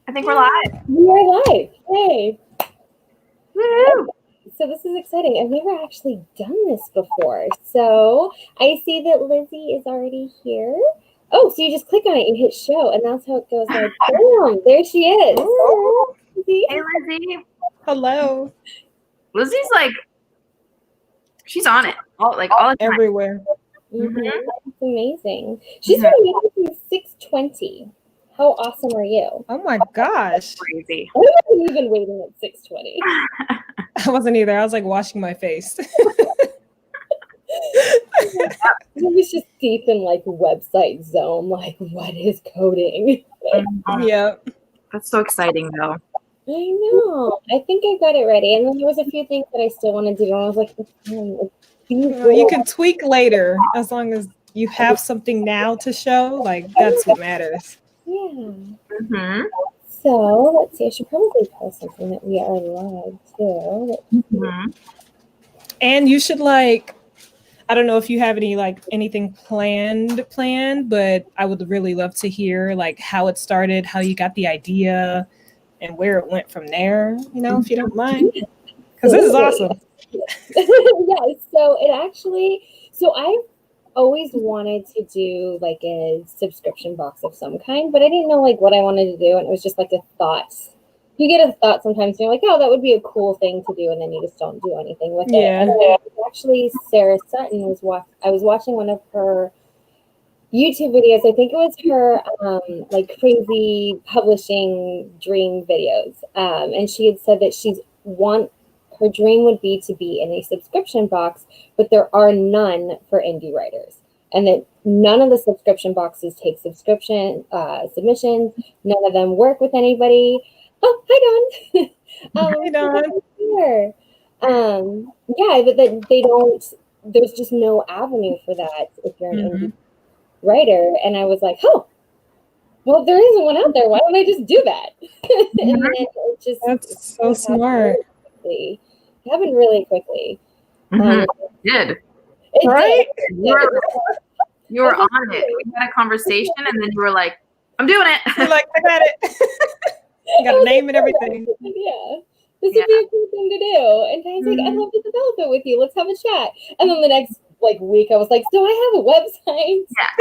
I think we're live. We are live. Hey. Woo! So this is exciting. I've never actually done this before. So I see that Lizzie is already here. Oh, so you just click on it and hit show, and that's how it goes. Like, boom, there she is. Ooh. Hey, Lizzie. Hello. Lizzie's like, she's on it. All the time. Everywhere. Mm-hmm. That's amazing. She's been making since 6:20. How awesome are you? Oh my gosh. Crazy. I wasn't even waiting at 6:20. I wasn't either. I was like washing my face. I was just deep in like website zone. Like, what is coding? Yeah. That's so exciting, though. I know. I think I got it ready. And then there was a few things that I still want to do. And I was like, You can tweak later as long as you have something now to show. Like, that's what matters. Yeah. Mm-hmm. So let's see. I should probably post something that we are live too. Mm-hmm. And you should like, I don't know if you have anything planned, but I would really love to hear like how it started, how you got the idea, and where it went from there. If you don't mind, because this is awesome. Yeah. So I've always wanted to do like a subscription box of some kind, but I didn't know like what I wanted to do, and it was just like a thought. You get a thought sometimes, and you're like, oh, that would be a cool thing to do, and then you just don't do anything with it. And then actually, Sarah Sutton I was watching one of her YouTube videos. I think it was her like crazy publishing dream videos, and she had said that her dream would be to be in a subscription box, but there are none for indie writers, and that none of the subscription boxes take subscription submissions. None of them work with anybody. Oh, hi, Dawn. Hi, Dawn. Here. Yeah, but that they don't. There's just no avenue for that if you're an indie writer. And I was like, oh, well, there isn't one out there. Why don't I just do that? And then That's so smart. It happened really quickly. It did. It right? did. You were on it. We had a conversation, and then you were like, I'm doing it. You're like, I got it. You got a name and everything. Yeah. This would be a cool thing to do. And I was like, I'd love to develop it with you. Let's have a chat. And then the next week, I was like, so I have a website. Yeah.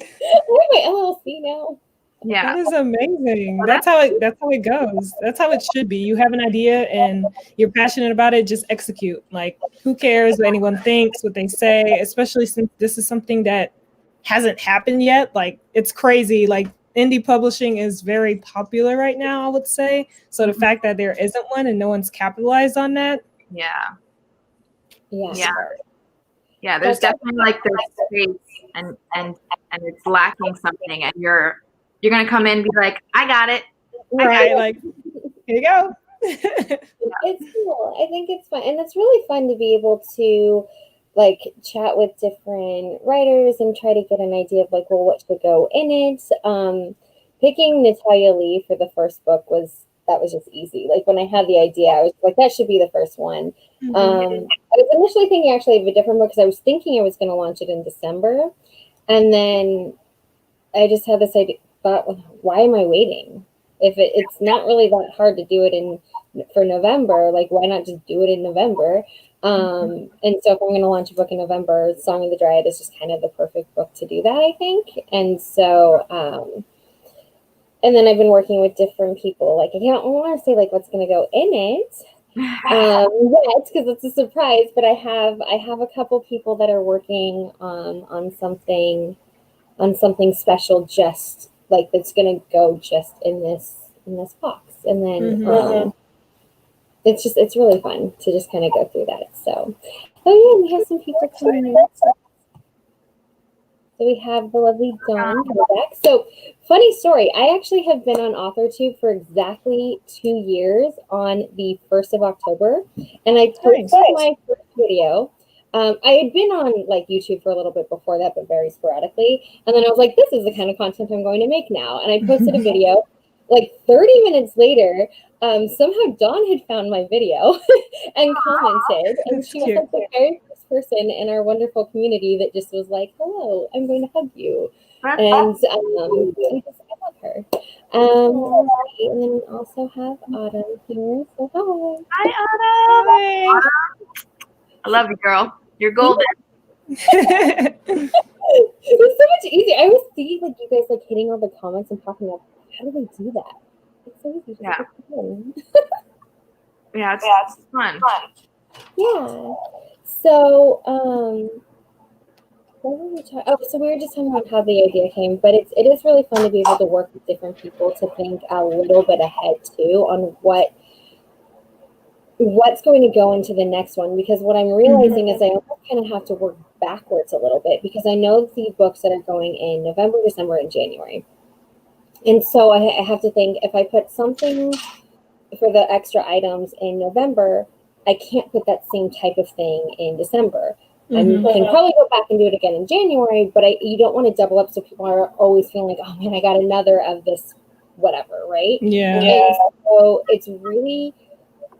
I have my LLC now. Yeah. That is amazing. That's how it goes. That's how it should be. You have an idea and you're passionate about it, just execute. Like, who cares what anyone thinks, what they say, especially since this is something that hasn't happened yet. Like, it's crazy. Like, indie publishing is very popular right now, I would say. So the fact that there isn't one and no one's capitalized on that. Yeah. Yeah. There's definitely like this space and it's lacking something, and you're gonna come in and be like, I got it. Right. Like, here you go. It's cool. I think it's fun. And it's really fun to be able to like chat with different writers and try to get an idea of like, well, what should go in it. Picking Natalia Lee for the first book was just easy. Like when I had the idea, I was like, that should be the first one. I was initially thinking actually of a different book because I was thinking I was going to launch it in December. And then I just had this idea, thought, why am I waiting? If it's not really that hard to do it for November, like why not just do it in November? And so if I'm going to launch a book in November, Song of the Dryad is just kind of the perfect book to do that, I think. And so, and then I've been working with different people. Like, I don't want to say like what's going to go in it yet, because it's a surprise. But I have a couple people that are working on something special, just like that's going to go just in this box. And then it's really fun to just kind of go through that. So, oh yeah, we have some people coming in. So we have the lovely Dawn Kovac. So, funny story. I actually have been on AuthorTube for exactly 2 years on the 1st of October. And I posted my first video. I had been on like YouTube for a little bit before that, but very sporadically. And then I was like, this is the kind of content I'm going to make now. And I posted a video. Like 30 minutes later, somehow Dawn had found my video and commented. And she was like the very first person in our wonderful community that just was like, hello, I'm going to hug you. And I love her. And then we also have Autumn here. So hi. Hi, Autumn. Hi. Autumn. I love you, girl. You're golden. It was so much easier. I always see like you guys like hitting all the comments and popping up. How do they do that? It's so easy. Yeah. Yeah, it's fun. Yeah. So, what were we talking? Oh, so we were just talking about how the idea came, but it is really fun to be able to work with different people to think a little bit ahead too on what's going to go into the next one, because what I'm realizing is I almost kind of have to work backwards a little bit, because I know the books that are going in November, December, and January. And so I have to think, if I put something for the extra items in November, I can't put that same type of thing in December. I can probably go back and do it again in January, but you don't want to double up so people are always feeling like, oh man, I got another of this whatever, right? Yeah. And so it's really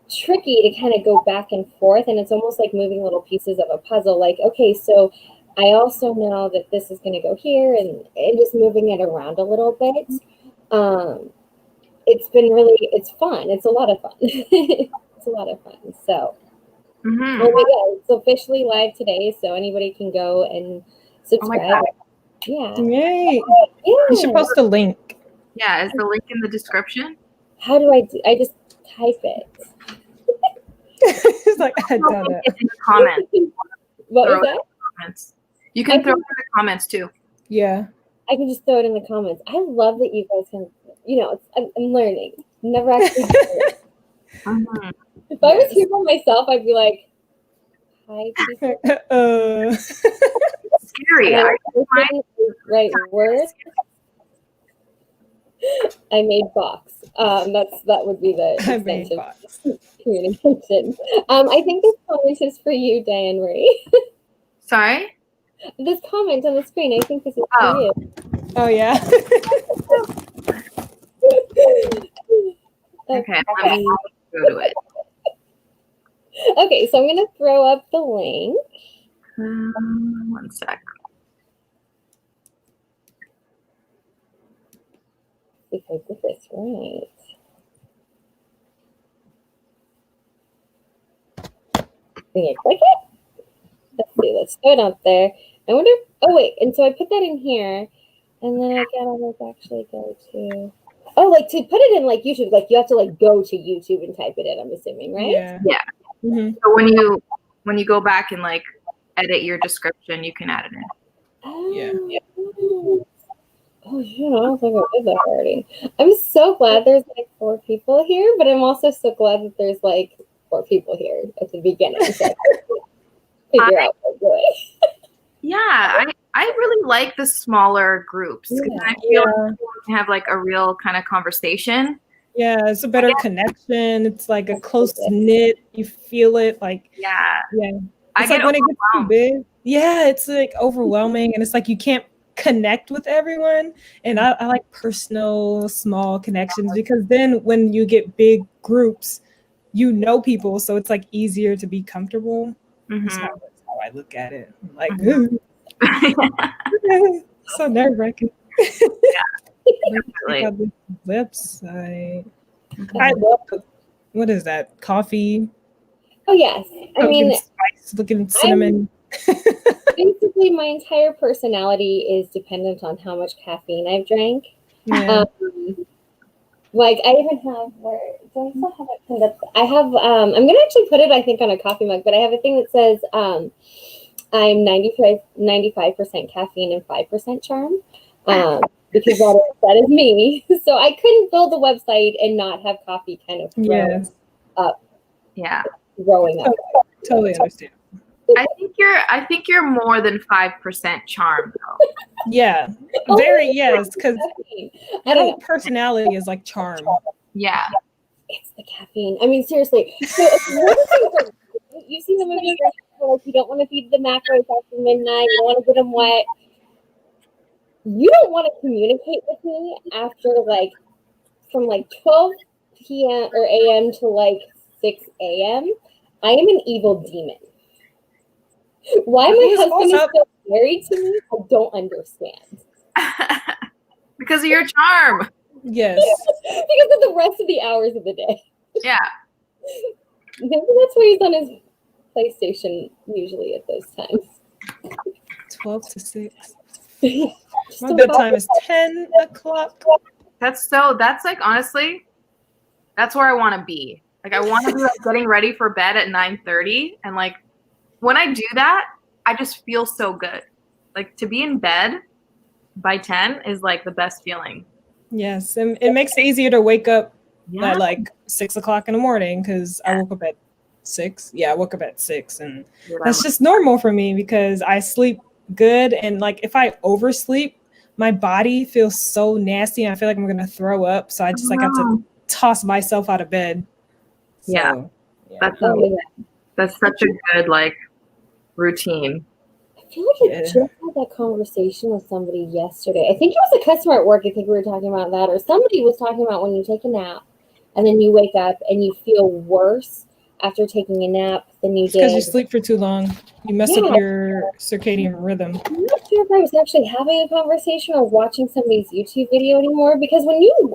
tricky to kind of go back and forth, and it's almost like moving little pieces of a puzzle. Like, okay, so I also know that this is going to go here, and just moving it around a little bit. It's fun. It's a lot of fun. It's a lot of fun. So, oh my God, it's officially live today, so anybody can go and subscribe. Yeah. Yay. Yeah. You should post a link. Yeah, is the link in the description? How do I do? I just type it. It's like, I don't know. In the comments. What was that? Comments. You can throw it in the comments too. Yeah. I can just throw it in the comments. I love that you guys can, I'm learning. Never actually did it. If I was here by myself, I'd be like, hi, people. Scary. Right word. I made box. That would be the extent of communication. I think this comment is for you, Diane Mariee. Sorry? This comment on the screen, I think this is for you. Oh, yeah. Okay, let me go to it. Okay, so I'm going to throw up the link. 1 sec. If I did this right. Can you click it? Let's see, let's throw it out there. I wonder, oh wait, and so I put that in here, and then I gotta like actually go to, oh, like to put it in like YouTube, like you have to like go to YouTube and type it in, I'm assuming, right? Yeah. So when you go back and like edit your description, you can add it in. Oh, shoot, I don't think I did that already. I'm so glad there's like 4 people here, but I'm also so glad that there's like 4 people here at the beginning. So I figure out what we're doing. Yeah, I really like the smaller groups because I feel like you can have like a real kind of conversation. Yeah, it's a better connection. It's like a close knit. You feel it, like It's like when it gets too big. Yeah, it's like overwhelming, and it's like you can't connect with everyone. And I like personal, small connections, because then when you get big groups, you know people, so it's like easier to be comfortable. That's how I look at it. I'm like, so nerve-wracking. Really. Website. I love what is that? Coffee. Oh yes. I mean, spice, looking cinnamon. Basically, my entire personality is dependent on how much caffeine I've drank. Yeah. Like I even have do I still have it pinned up? I have I'm gonna actually put it, I think, on a coffee mug, but I have a thing that says I'm 95% caffeine and 5% charm. Because that is me. So I couldn't build a website and not have coffee kind of up. Yeah. Growing up. Totally understand. I think you're more than 5% charm though. Yeah. Very because I don't personality is like charm. Yeah. It's the caffeine. I mean, seriously. So you see the movie like you don't want to feed the macros after midnight, you don't want to get them wet. You don't want to communicate with me after from 12 p.m. or a.m. to 6 a.m. I am an evil demon. Why my husband is so married to me, I don't understand. Because of your charm. Yes. Because of the rest of the hours of the day. Yeah. Maybe that's why he's on his PlayStation usually at those times. 12 to 6. Just My bedtime is 10 o'clock. That's like, honestly, that's where I want to be. Like, I want to be like getting ready for bed at 9:30. And like, when I do that, I just feel so good. Like, to be in bed by 10 is like the best feeling. Yes. And it makes it easier to wake up at like 6 o'clock in the morning, because I woke up at 6. Yeah, I woke up at 6. And that's just normal for me because I sleep good. And like, if I oversleep, my body feels so nasty and I feel like I'm going to throw up. So I just like have to toss myself out of bed. So, yeah. That's such a good like routine. I feel like I just had that conversation with somebody yesterday. I think it was a customer at work. I think we were talking about that, or somebody was talking about when you take a nap and then you wake up and you feel worse after taking a nap than you did. Because you sleep for too long. You mess up your circadian rhythm. I'm not sure if I was actually having a conversation or watching somebody's YouTube video anymore, because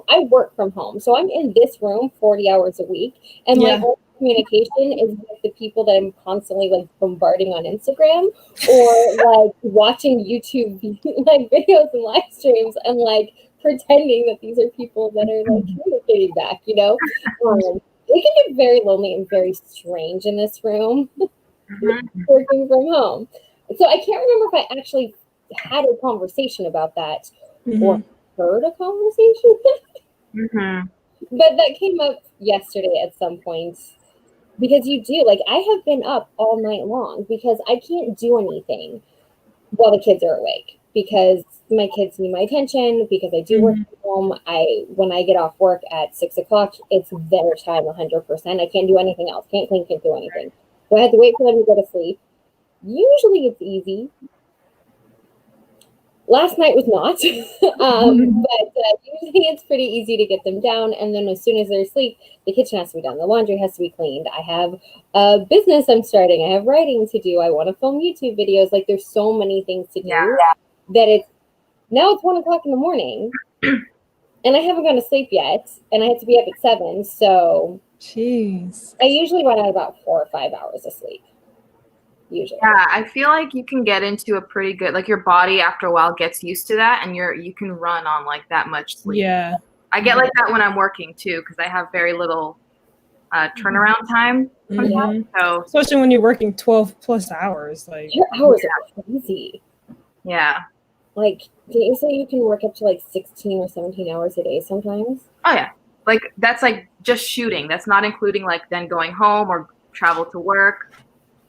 I work from home, so I'm in this room 40 hours a week, and my whole communication is with the people that I'm constantly like bombarding on Instagram or like watching YouTube like videos and live streams and like pretending that these are people that are like communicating back, you know? It can get very lonely and very strange in this room working from home. So I can't remember if I actually had a conversation about that or heard a conversation. But that came up yesterday at some point. Because you do, like, I have been up all night long because I can't do anything while the kids are awake, because my kids need my attention, because I do work from home. When I get off work at 6 o'clock, it's their time 100%. I can't do anything else. Can't clean, can't do anything. So I have to wait for them to go to sleep. Usually it's easy. Last night was not, but usually it's pretty easy to get them down. And then as soon as they're asleep, the kitchen has to be done. The laundry has to be cleaned. I have a business I'm starting. I have writing to do. I want to film YouTube videos. Like, there's so many things to do that it's 1 o'clock in the morning and I haven't gone to sleep yet. And I have to be up at 7. So jeez, I usually run out about 4 or 5 hours of sleep. Usually. Yeah, I feel like you can get into a pretty good, like, your body after a while gets used to that, and you can run on like that much sleep. Yeah, I get like that when I'm working too, because I have very little turnaround time. So especially when you're working 12 plus hours, like your hours are crazy. Yeah. Like, did you say you can work up to like 16 or 17 hours a day sometimes? Oh yeah, like that's like just shooting. That's not including like then going home or travel to work.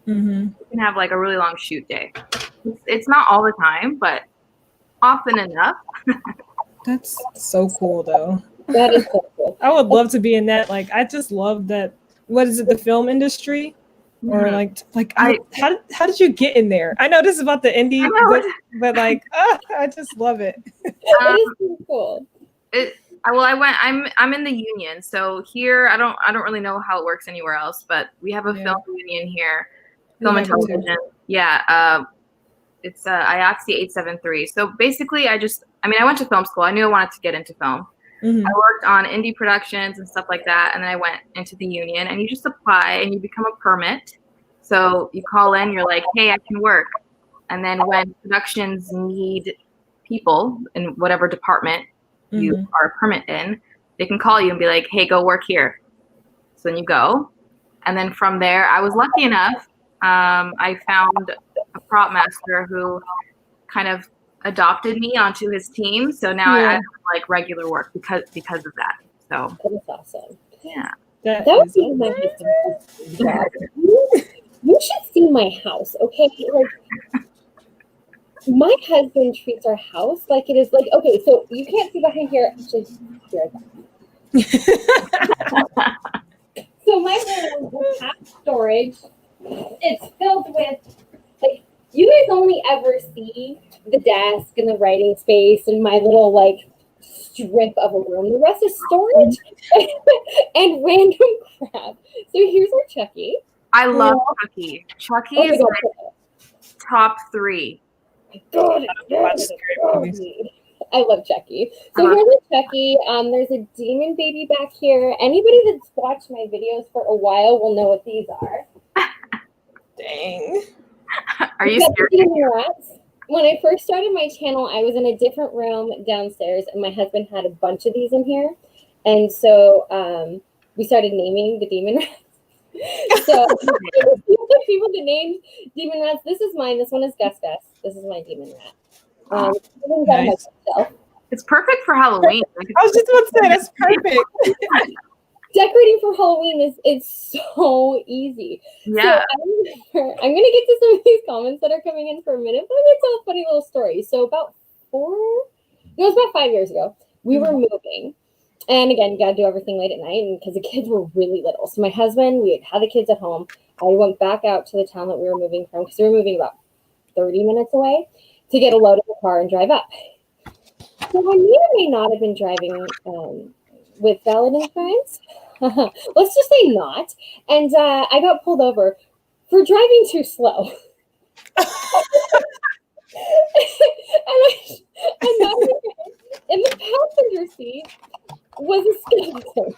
You can have like a really long shoot day. It's not all the time, but often enough. That's so cool, though. That is so cool. I would love to be in that. Like, I just love that. What is it? The film industry, or like how did you get in there? I know this is about the indie, but like, I just love it. It is so cool. I'm in the union, so here I don't really know how it works anywhere else, but we have a film union here. Film and television. Yeah. It's IATSE 873. So basically I went to film school. I knew I wanted to get into film. I worked on indie productions and stuff like that. And then I went into the union, and you just apply and you become a permit. So you call in, you're like, hey, I can work. And then when productions need people in whatever department you are a permit in, they can call you and be like, hey, go work here. So then you go. And then from there, I was lucky enough. I found a prop master who kind of adopted me onto his team. So now I have like regular work because of that. So that is awesome. Yeah. That would be my husband's job. You should see my house, okay? Like, my husband treats our house like it is like, okay, so you can't see behind here. Actually, here I go. So my room is half storage. It's filled with, like, you guys only ever see the desk and the writing space and my little, like, strip of a room. The rest is storage and random crap. So here's our Chucky. I love Chucky. Chucky is like top 3. God, I love Chucky. So here's a Chucky. There's a demon baby back here. Anybody that's watched my videos for a while will know what these are. Dang. Are you scared? Demon rats. When I first started my channel, I was in a different room downstairs, and my husband had a bunch of these in here. And so we started naming the demon rats. So people that named demon rats. This is mine. This one is Gus Gus. This is my demon rat. Nice. It's perfect for Halloween. I was just about to say, that's perfect. Decorating for Halloween is so easy. Yeah. So I'm going to get to some of these comments that are coming in for a minute, but I'm going to tell a funny little story. So about 5 years ago, we were moving. And again, you got to do everything late at night, and because the kids were really little. So my husband, we had the kids at home. I went back out to the town that we were moving from, because we were moving about 30 minutes away, to get a load of the car and drive up. So I may or may not have been driving with valid insurance. Let's just say not. And I got pulled over for driving too slow. and in the passenger seat was a skeleton.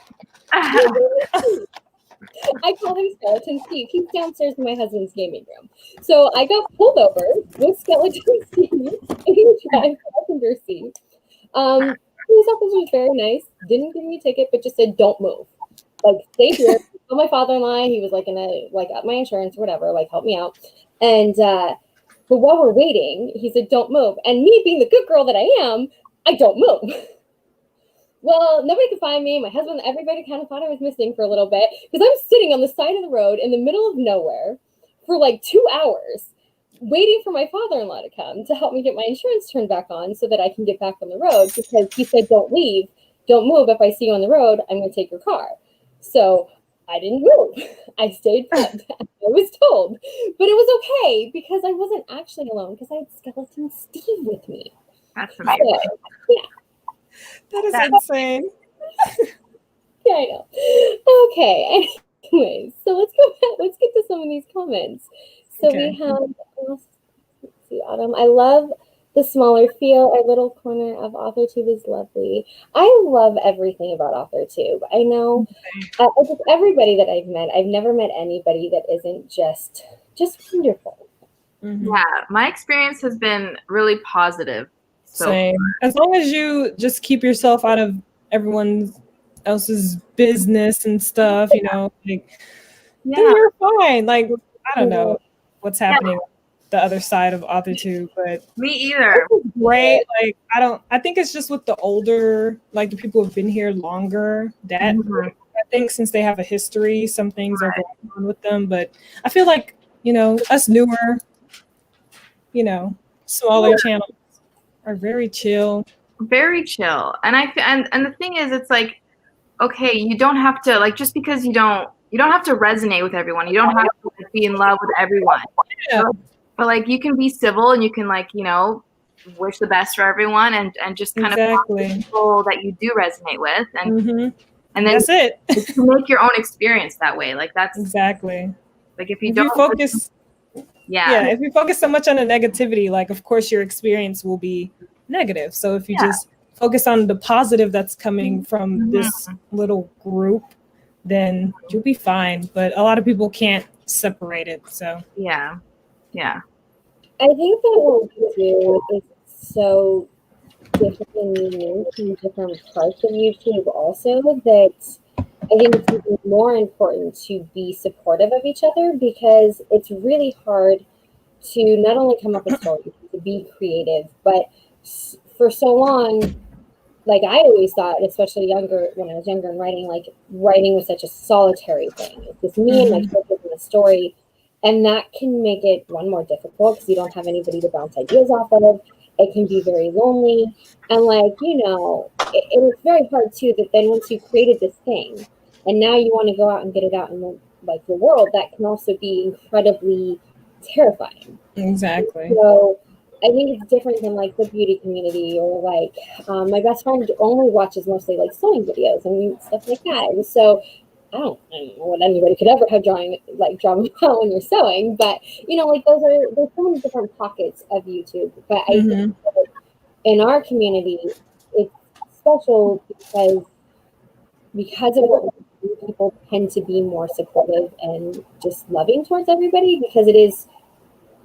I call him Skeleton Steve. He's downstairs in my husband's gaming room. So I got pulled over with Skeleton Steve in the passenger seat. Police officer was very nice. Didn't give me a ticket, but just said, "Don't move. Like, stay here." So my father-in-law, he was like up my insurance or whatever, like help me out. And but while we're waiting, he said, "Don't move." And me being the good girl that I am, I don't move. Well, nobody could find me. My husband, everybody kind of thought I was missing for a little bit, because I'm sitting on the side of the road in the middle of nowhere for like 2 hours waiting for my father-in-law to come to help me get my insurance turned back on so that I can get back on the road, because he said, "Don't leave, don't move. If I see you on the road, I'm going to take your car." So I didn't move. I stayed put. I was told. But it was okay, because I wasn't actually alone, because I had Skeleton Steve with me. That's amazing. So, yeah. That is insane. Yeah, I know. Okay. Anyways, so let's go back. Let's get to some of these comments. So we have, let's see, Autumn. I love the smaller feel. Our little corner of AuthorTube is lovely. I love everything about AuthorTube. I know just everybody that I've met, I've never met anybody that isn't just wonderful. Mm-hmm. Yeah, my experience has been really positive. So same. As long as you just keep yourself out of everyone else's business and stuff, you know, like, then you're fine. Like, I don't know what's happening on the other side of AuthorTube, but me either. Great. Like, I think it's just with the older, like the people who've been here longer, that I think since they have a history, some things are going on with them. But I feel like, you know, us newer, you know, smaller channels are very chill. Very chill. And and the thing is, it's like, okay, you don't have to, like, just because you don't have to resonate with everyone. You don't have to be in love with everyone. Yeah. But like, you can be civil, and you can, like, you know, wish the best for everyone, and just kind of talk to people that you do resonate with, and then that's it. You make your own experience that way. Like, that's exactly. Like, if you don't focus, if you focus so much on the negativity, like, of course your experience will be negative. So if you just focus on the positive that's coming from this little group, then you'll be fine. But a lot of people can't separate it. So yeah. I think that what we do is so different and unique in different parts of YouTube also, that I think it's even more important to be supportive of each other, because it's really hard to not only come up with stories, to be creative, but for so long, like, I always thought, especially when I was younger and writing, like, writing was such a solitary thing. It's just me and my focus on the story. And that can make it, one, more difficult, because you don't have anybody to bounce ideas off of. It can be very lonely. And, like, you know, it's very hard, too, that then once you've created this thing, and now you want to go out and get it out in the world, that can also be incredibly terrifying. Exactly. So I think it's different than, like, the beauty community, or, like, my best friend only watches mostly, like, sewing videos and stuff like that. And so I don't know what anybody could ever have drama when you're sewing, but, you know, like, there's so many different pockets of YouTube. But I think that in our community, it's special because of what we do, people tend to be more supportive and just loving towards everybody, because it is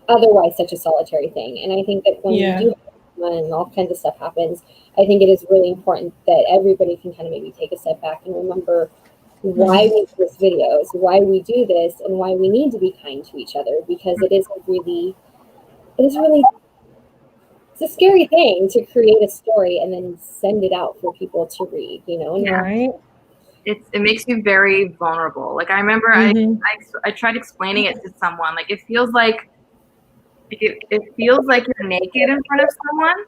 otherwise such a solitary thing. And I think that when you do and all kinds of stuff happens, I think it is really important that everybody can kind of maybe take a step back and remember why we do this videos, why we do this, and why we need to be kind to each other, because it's a scary thing to create a story and then send it out for people to read, you know? And right. It makes you very vulnerable. Like I remember I tried explaining it to someone. Like it feels like you're naked in front of someone,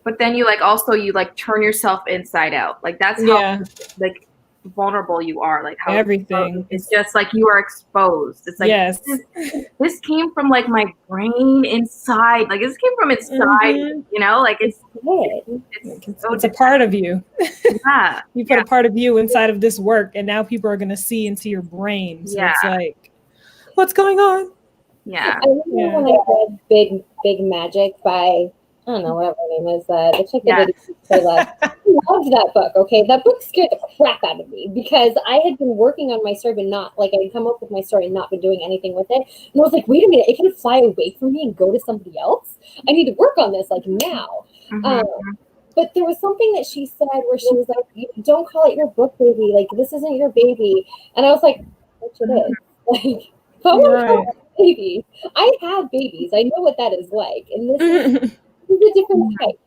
but then you like turn yourself inside out. Like that's how like vulnerable you are. Like how everything. It's just like you are exposed. It's like this came from like my brain inside. Like this came from inside. You know, like it's a part of you. Yeah. You put a part of you inside of this work, and now people are gonna see into your brain. So it's like, what's going on? Yeah. I remember when I read Big Magic by, I don't know, whatever her name is, the chick that did I loved that book, okay? That book scared the crap out of me, because I had been working on my story, but not, like, I had come up with my story and not been doing anything with it. And I was like, wait a minute, it can fly away from me and go to somebody else? I need to work on this, like, now. But there was something that she said where she was like, don't call it your book, baby. Like, this isn't your baby. And I was like, what it is? Like, how would I call it baby? I have babies. I know what that is like. And this is a different type.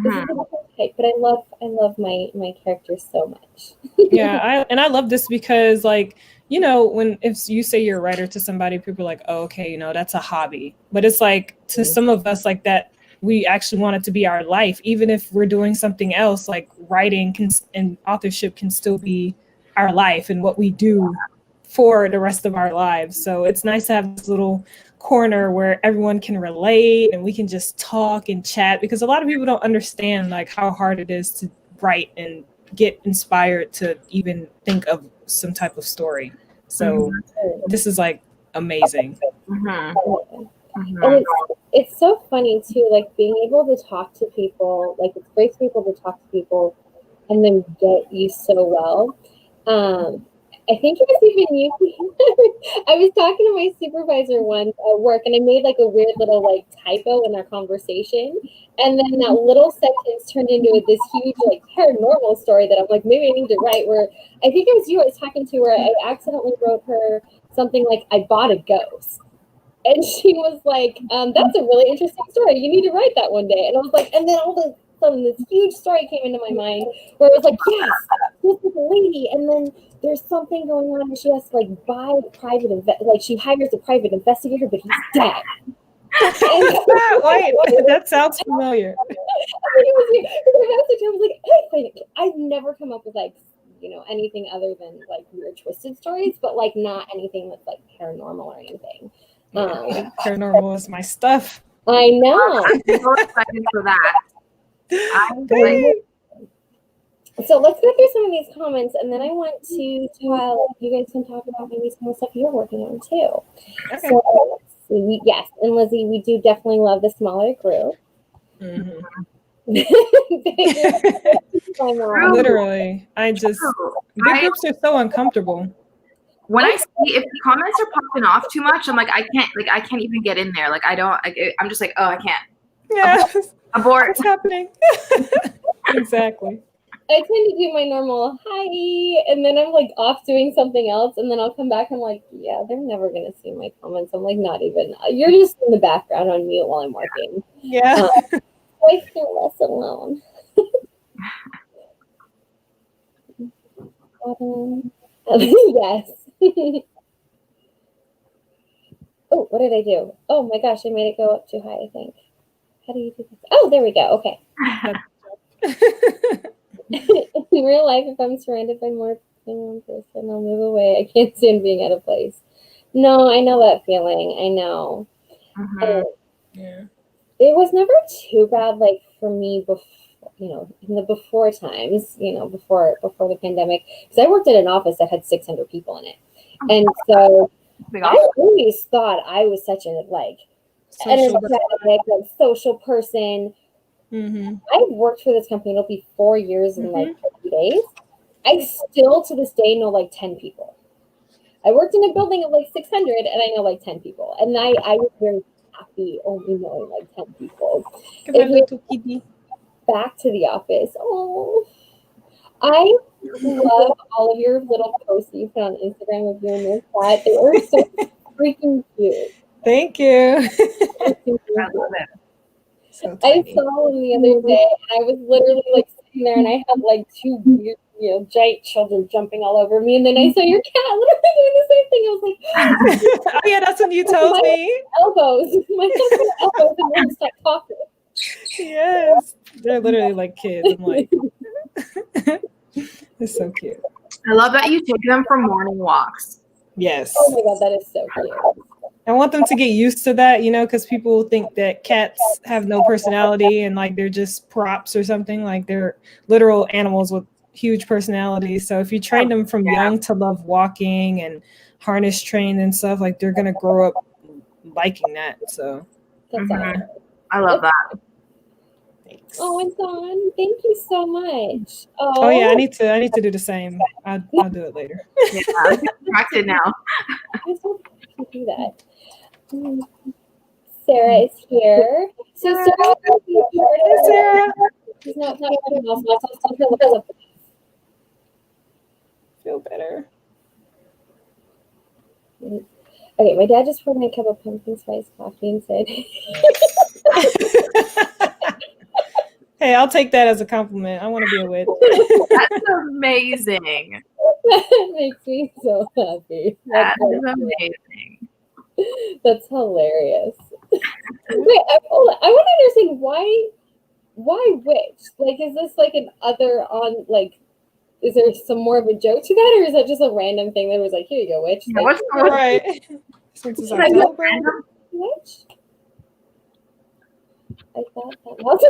This is a different type. But I love my characters so much. I love this because, like, you know, if you say you're a writer to somebody, people are like, oh, okay, you know, that's a hobby. But it's like, to some of us, like, that we actually want it to be our life. Even if we're doing something else, like writing and authorship can still be our life and what we do for the rest of our lives. So it's nice to have this little corner where everyone can relate and we can just talk and chat, because a lot of people don't understand like how hard it is to write and get inspired to even think of some type of story. So this is like amazing. And it's so funny too, like being able to talk to people, like it's great to be able to talk to people and then get you so well. I think it was even you. I was talking to my supervisor once at work, and I made like a weird little like typo in our conversation, and then that little sentence turned into this huge like paranormal story that I'm like, maybe I need to write. Where I think it was you I was talking to, where I accidentally wrote her something like, I bought a ghost. And she was like, that's a really interesting story. You need to write that one day. And I was like, and then all of a sudden this huge story came into my mind where it was like, yes, this is a lady. And then there's something going on and she has to like buy the private, like she hires a private investigator, but he's dead. Wait, that sounds familiar. I was like, I've never come up with like, you know, anything other than like weird twisted stories, but like not anything that's like paranormal or anything. Paranormal is my stuff. I know. I'm so excited for that. So let's go through some of these comments, and then I want to you guys can talk about maybe some of the stuff you're working on too. Okay. So let's see. Yes, and Lizzie, we do definitely love the smaller group. Literally, big groups are so uncomfortable. When I see if the comments are popping off too much, I'm like, I can't even get in there. Like I'm just like, oh, I can't. Yeah. Abort. What's happening? Exactly. I tend to do my normal hi, and then I'm like off doing something else, and then I'll come back and I'm like, yeah, they're never gonna see my comments. I'm like, not even. You're just in the background on mute while I'm working. Yeah. I feel less alone. Yes. Oh, what did I do? Oh my gosh, I made it go up too high, I think. How do you do this? Oh, there we go. Okay. In real life, if I'm surrounded by more than one person, I'll move away. I can't stand being out of place. No, I know that feeling. I know. Yeah. It was never too bad, like for me, before, you know, in the before times, you know, before the pandemic, because I worked at an office that had 600 people in it, and so I always thought I was such a like energetic, like social person. I've worked for this company. It'll be 4 years in like 30 days. I still to this day know like 10 people. I worked in a building of like 600 and I know like 10 people. And I was very happy only knowing like 10 people. Back to the office. Oh, I love all of your little posts you put on Instagram of you and your cat. They are so freaking cute. Thank you. I love it. So I saw one the other day and I was literally like sitting there and I had like two weird, giant children jumping all over me. And then I saw your cat literally doing the same thing. I was like, oh yeah, that's what you told me. Elbows. My elbows and won't stop talking. Yes. They're literally like kids. I'm like, it's so cute. I love that you take them for morning walks. Yes. Oh my God, that is so cute. I want them to get used to that, because people think that cats have no personality and like they're just props or something. Like they're literal animals with huge personalities. So if you train them from young to love walking and harness trained and stuff, like they're gonna grow up liking that. So I love that. Thanks. Oh, it's on. Thank you so much. Oh yeah, I need to do the same. I'll do it later. Yeah, I'm distracted now. I just hope you do that. Sarah is here. So Sarah, Sarah. She's not talking about Feel better. Okay, my dad just poured me a cup of pumpkin spice coffee and said, Hey, I'll take that as a compliment. I want to be a witch. That's amazing. That makes me so happy. That is amazing. That's hilarious. Wait, I want to understand why witch? Like, is this like an other on like? Is there some more of a joke to that, or is that just a random thing that was like, here you go, witch? Yeah, what's going right? Since it's October. Witch? I thought that was.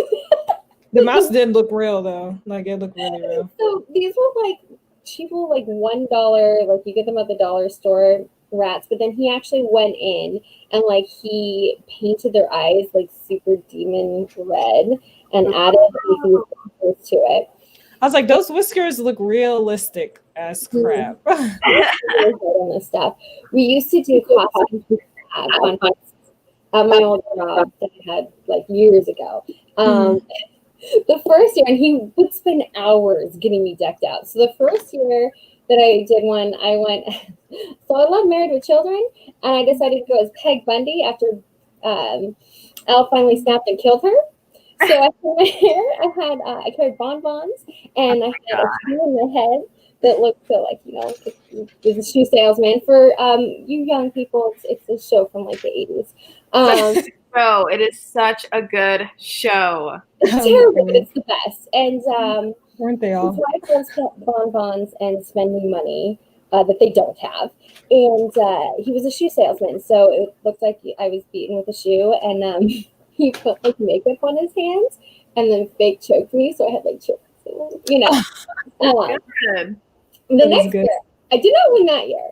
The mouse didn't look real though. Like it looked really real. So these were like cheap little like $1, like you get them at the dollar store rats, but then he actually went in and like he painted their eyes like super demon red and added whiskers to it. I was like, those whiskers look realistic as crap. On this stuff. We used to do costumes at my old job that I had like years ago. The first year, and he would spend hours getting me decked out. So the first year that I did one, I went, so I love Married with Children, and I decided to go as Peg Bundy after Al finally snapped and killed her. So I had my hair, I carried bonbons, and I had a shoe in my head that looked so like, was a shoe salesman. For you young people, it's a show from like the 80s. Oh, it is such a good show. It's terrible, but it's the best. And weren't they all? his wife wants to have bonbons and spending money that they don't have. And he was a shoe salesman, so it looked like I was beaten with a shoe. And he put like makeup on his hands and then fake choked me, so I had like chokes. Good. The next year, I did not win that year.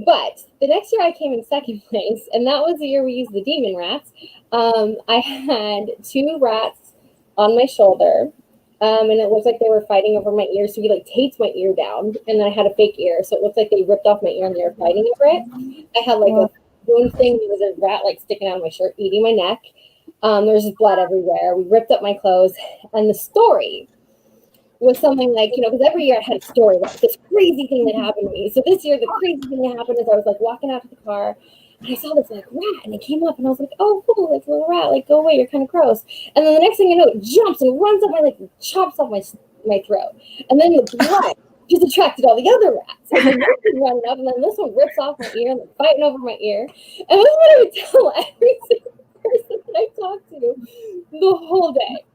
But the next year I came in second place, and that was the year we used the demon rats. I had 2 rats on my shoulder, and it looked like they were fighting over my ear. So we like taped my ear down, and then I had a fake ear, so it looked like they ripped off my ear and they were fighting over it. I had like a spoon thing. There was a rat like sticking out of my shirt, eating my neck. There was just blood everywhere. We ripped up my clothes, and the story was something like, because every year I had a story, like this crazy thing that happened to me. So this year, the crazy thing that happened is I was like walking out to the car and I saw this like rat and it came up and I was like, oh, cool, it's a little rat, like go away, you're kind of gross. And then the next thing you know, it jumps and runs up my leg and chops off my throat. And then the blood just attracted all the other rats. And then this one running up and then this one rips off my ear and they're fighting over my ear. And this is what I would tell every single person that I talked to the whole day.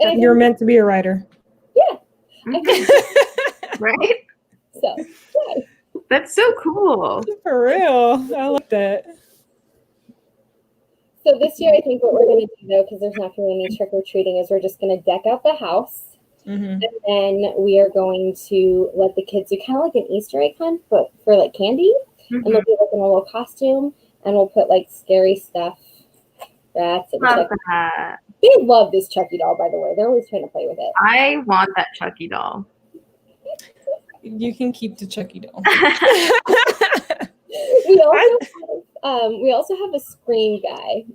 And you're meant to be a writer. Yeah. Right? So, yeah. That's so cool. For real. I like that. So this year, I think what we're going to do, though, because there's not going to be any trick-or-treating, is we're just going to deck out the house. And then we are going to let the kids do kind of like an Easter egg hunt, but for like candy. And they'll be like in a little costume, and we'll put like scary stuff That's it. Love that. They love this Chucky doll, by the way. They're always trying to play with it. I want that Chucky doll. You can keep the Chucky doll. We also have a Scream guy,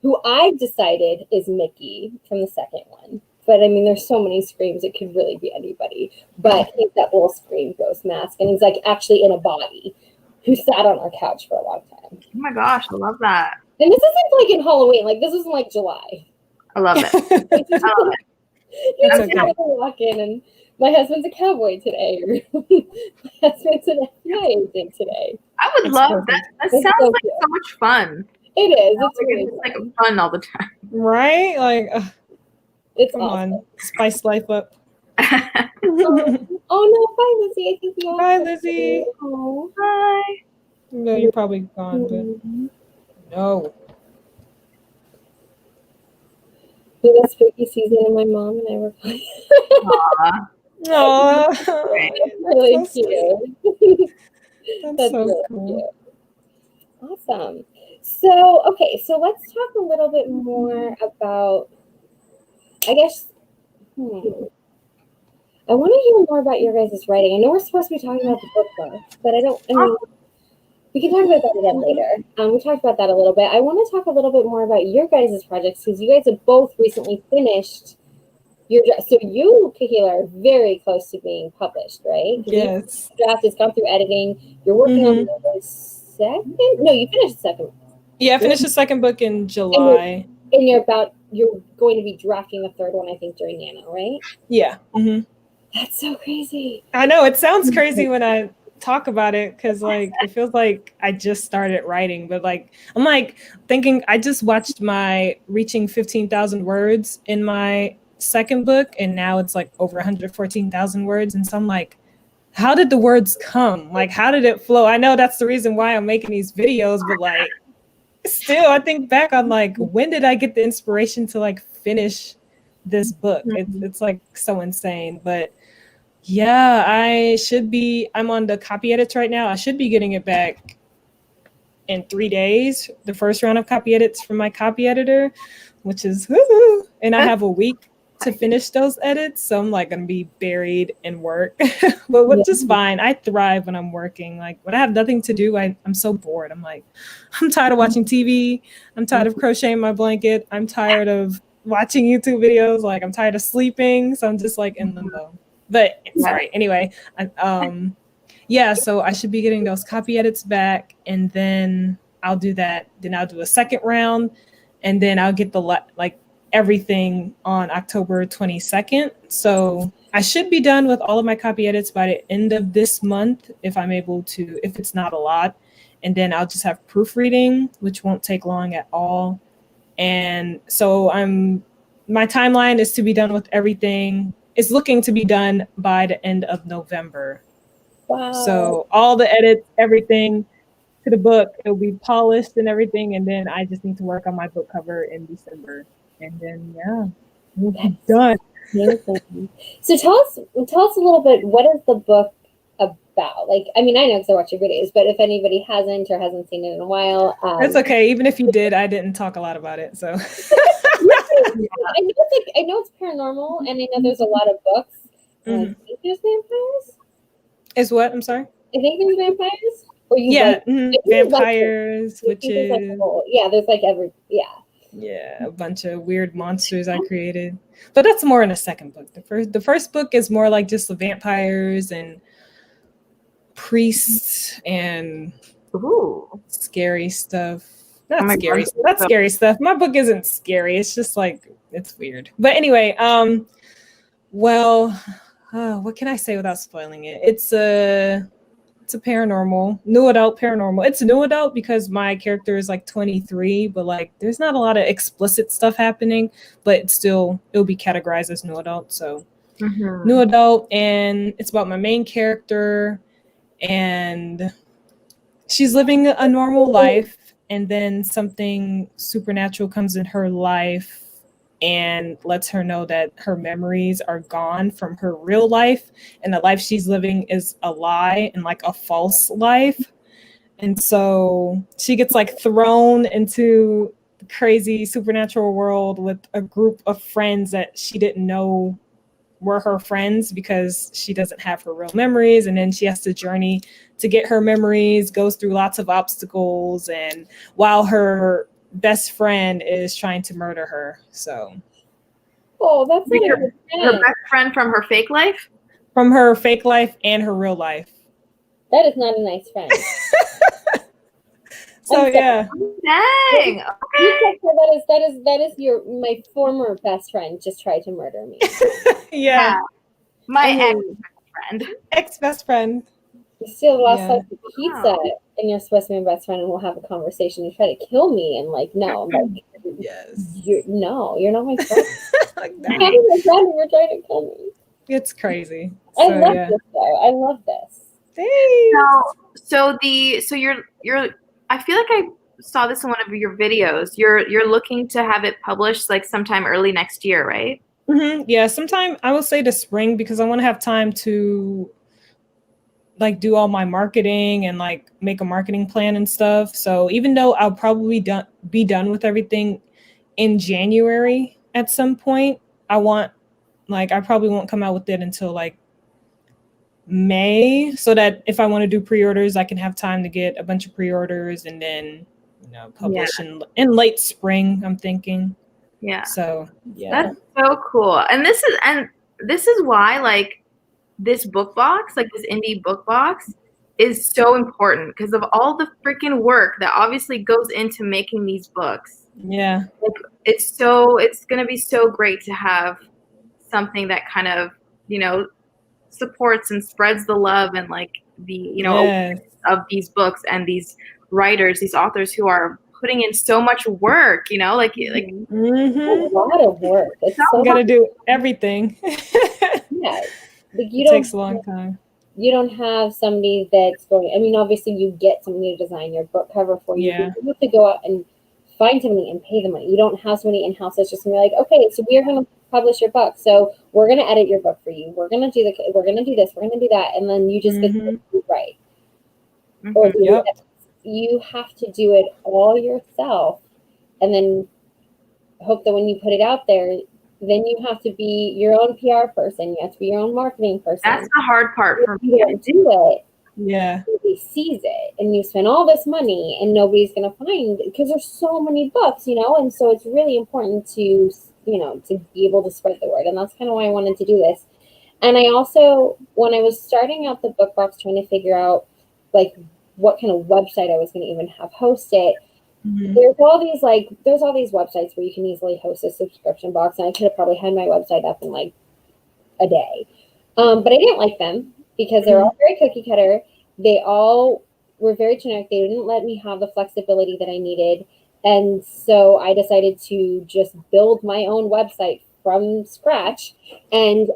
who I've decided is Mickey from the second one. But I mean, there's so many Screams, it could really be anybody. But he's that little Scream ghost mask, and he's like actually in a body, who sat on our couch for a long time. Oh my gosh, I love that. And this isn't like in Halloween, like this isn't like July. I love it. I love it. You're That's just okay. gonna walk in and my husband's a cowboy today, or my husband's an FBI agent today. I would That's love perfect. that. That It's sounds so like cute. so much fun. It is. It's Like, really it's like fun. fun all the time. Right? Like, It's come awesome. on, spice life up. Oh no, bye Lizzie. I think we all Bye, Lizzie. Oh. Bye. No, you're probably gone, but no. It was spooky season and my mom and I were playing. Aw. Aw. Really That's so cute. That's so really cool. cute. Awesome. So, okay, so let's talk a little bit more about, I guess, I want to hear more about your guys' writing. I know we're supposed to be talking about the book first, but I mean, we can talk about that again later. We talked about that a little bit. I want to talk a little bit more about your guys' projects, because you guys have both recently finished your draft. So you, Kahilah, are very close to being published, right? Yes. Your draft has gone through editing. You're working on the second? No, you finished the second. Yeah, I finished the second book in July. And you're going to be drafting the third one, I think, during Nano, right? Yeah. That's so crazy. I know, it sounds crazy when I talk about it, because like it feels like I just started writing, but like I'm like thinking I just watched my reaching 15,000 words in my second book, and now it's like over 114,000 words, and so I'm like, how did the words come? Like, how did it flow? I know that's the reason why I'm making these videos, but like still I think back on like, when did I get the inspiration to like finish this book? It's like so insane. But yeah, I'm on the copy edits right now. I should be getting it back in 3 days, the first round of copy edits from my copy editor, which is woo-hoo. And I have a week to finish those edits, so I'm like gonna be buried in work, but which is fine. I thrive when I'm working. Like when I have nothing to do, I'm so bored. I'm like, I'm tired of watching TV. I'm tired of crocheting my blanket. I'm tired of watching YouTube videos. Like I'm tired of sleeping. So I'm just like in limbo. But it's all right. Anyway, yeah. So I should be getting those copy edits back, and then I'll do that. Then I'll do a second round, and then I'll get everything on October 22nd. So I should be done with all of my copy edits by the end of this month, if I'm able to, if it's not a lot. And then I'll just have proofreading, which won't take long at all. And so my timeline is to be done with everything. It's looking to be done by the end of November. Wow. So all the edits, everything to the book, it'll be polished and everything. And then I just need to work on my book cover in December. And then, yeah, we'll be done. Amazing. So tell us a little bit, what is the book about? Like, I mean, I know because I watch your videos, but if anybody hasn't seen it in a while. It's okay. Even if you did, I didn't talk a lot about it. So I know it's paranormal, and I know there's a lot of books. I think there's vampires. Is what? I'm sorry? I think there's vampires. Or vampires, witches. There's like Yeah, a bunch of weird monsters I created. But that's more in the second book. The first book is more like just the vampires and priests and scary stuff. Not scary stuff. My book isn't scary. It's just like, it's weird. But anyway, what can I say without spoiling it? It's a paranormal, new adult paranormal. It's new adult because my character is like 23, but like there's not a lot of explicit stuff happening, but it'll be categorized as new adult. So new adult, and it's about my main character, and she's living a normal life, and then something supernatural comes in her life and lets her know that her memories are gone from her real life, and the life she's living is a lie and like a false life. And so she gets like thrown into crazy supernatural world with a group of friends that she didn't know were her friends because she doesn't have her real memories, and then she has to journey to get her memories, goes through lots of obstacles, and while her best friend is trying to murder her. So that's not her best friend from her fake life? From her fake life and her real life. That is not a nice friend. So yeah. Dang. Okay. That is my former best friend just tried to murder me. Yeah. My ex-best friend. Still last time pizza and you're supposed to be my best friend and we'll have a conversation. You try to kill me and like, no, I'm like, yes. You're not my friend. Like that. You're my friend and you're trying to kill me. It's crazy. I love this though. I love this. So you're I feel like I saw this in one of your videos. You're looking to have it published like sometime early next year, right? Mm-hmm. Yeah, sometime I will say the spring because I want to have time to like do all my marketing and like make a marketing plan and stuff. So even though I'll probably be done with everything in January at some point, I probably won't come out with it until like May, so that if I want to do pre-orders, I can have time to get a bunch of pre-orders and then publish in late spring, I'm thinking. Yeah. So yeah. That's so cool. And this is why like this book box, like this indie book box, is so important because of all the freaking work that obviously goes into making these books. Yeah. Like it's gonna be so great to have something that kind of, supports and spreads the love and like the, of these books and these writers, these authors who are putting in so much work, like mm-hmm. A lot of work. It's you gotta do everything. Yeah. Like it takes a long time. You don't have somebody that's going, I mean, obviously you get somebody to design your book cover for you. Yeah. You have to go out and find somebody and pay the money. You don't have somebody in-house that's just gonna be like, okay, so we are gonna publish your book. So we're gonna edit your book for you. We're gonna do this, we're gonna do that, and then you just get to write. Mm-hmm. Or you have to do it all yourself and then hope that when you put it out there, then you have to be your own PR person. You have to be your own marketing person. That's the hard part for me. You don't do it. Yeah. Nobody sees it, and you spend all this money, and nobody's going to find it because there's so many books, and so it's really important to, to be able to spread the word, and that's kind of why I wanted to do this. And I also, when I was starting out the book box, trying to figure out like what kind of website I was going to even have host it. Mm-hmm. There's all these websites where you can easily host a subscription box, and I could have probably had my website up in like a day, but I didn't like them because they're all very cookie cutter. They all were very generic. They didn't let me have the flexibility that I needed, and so I decided to just build my own website from scratch. And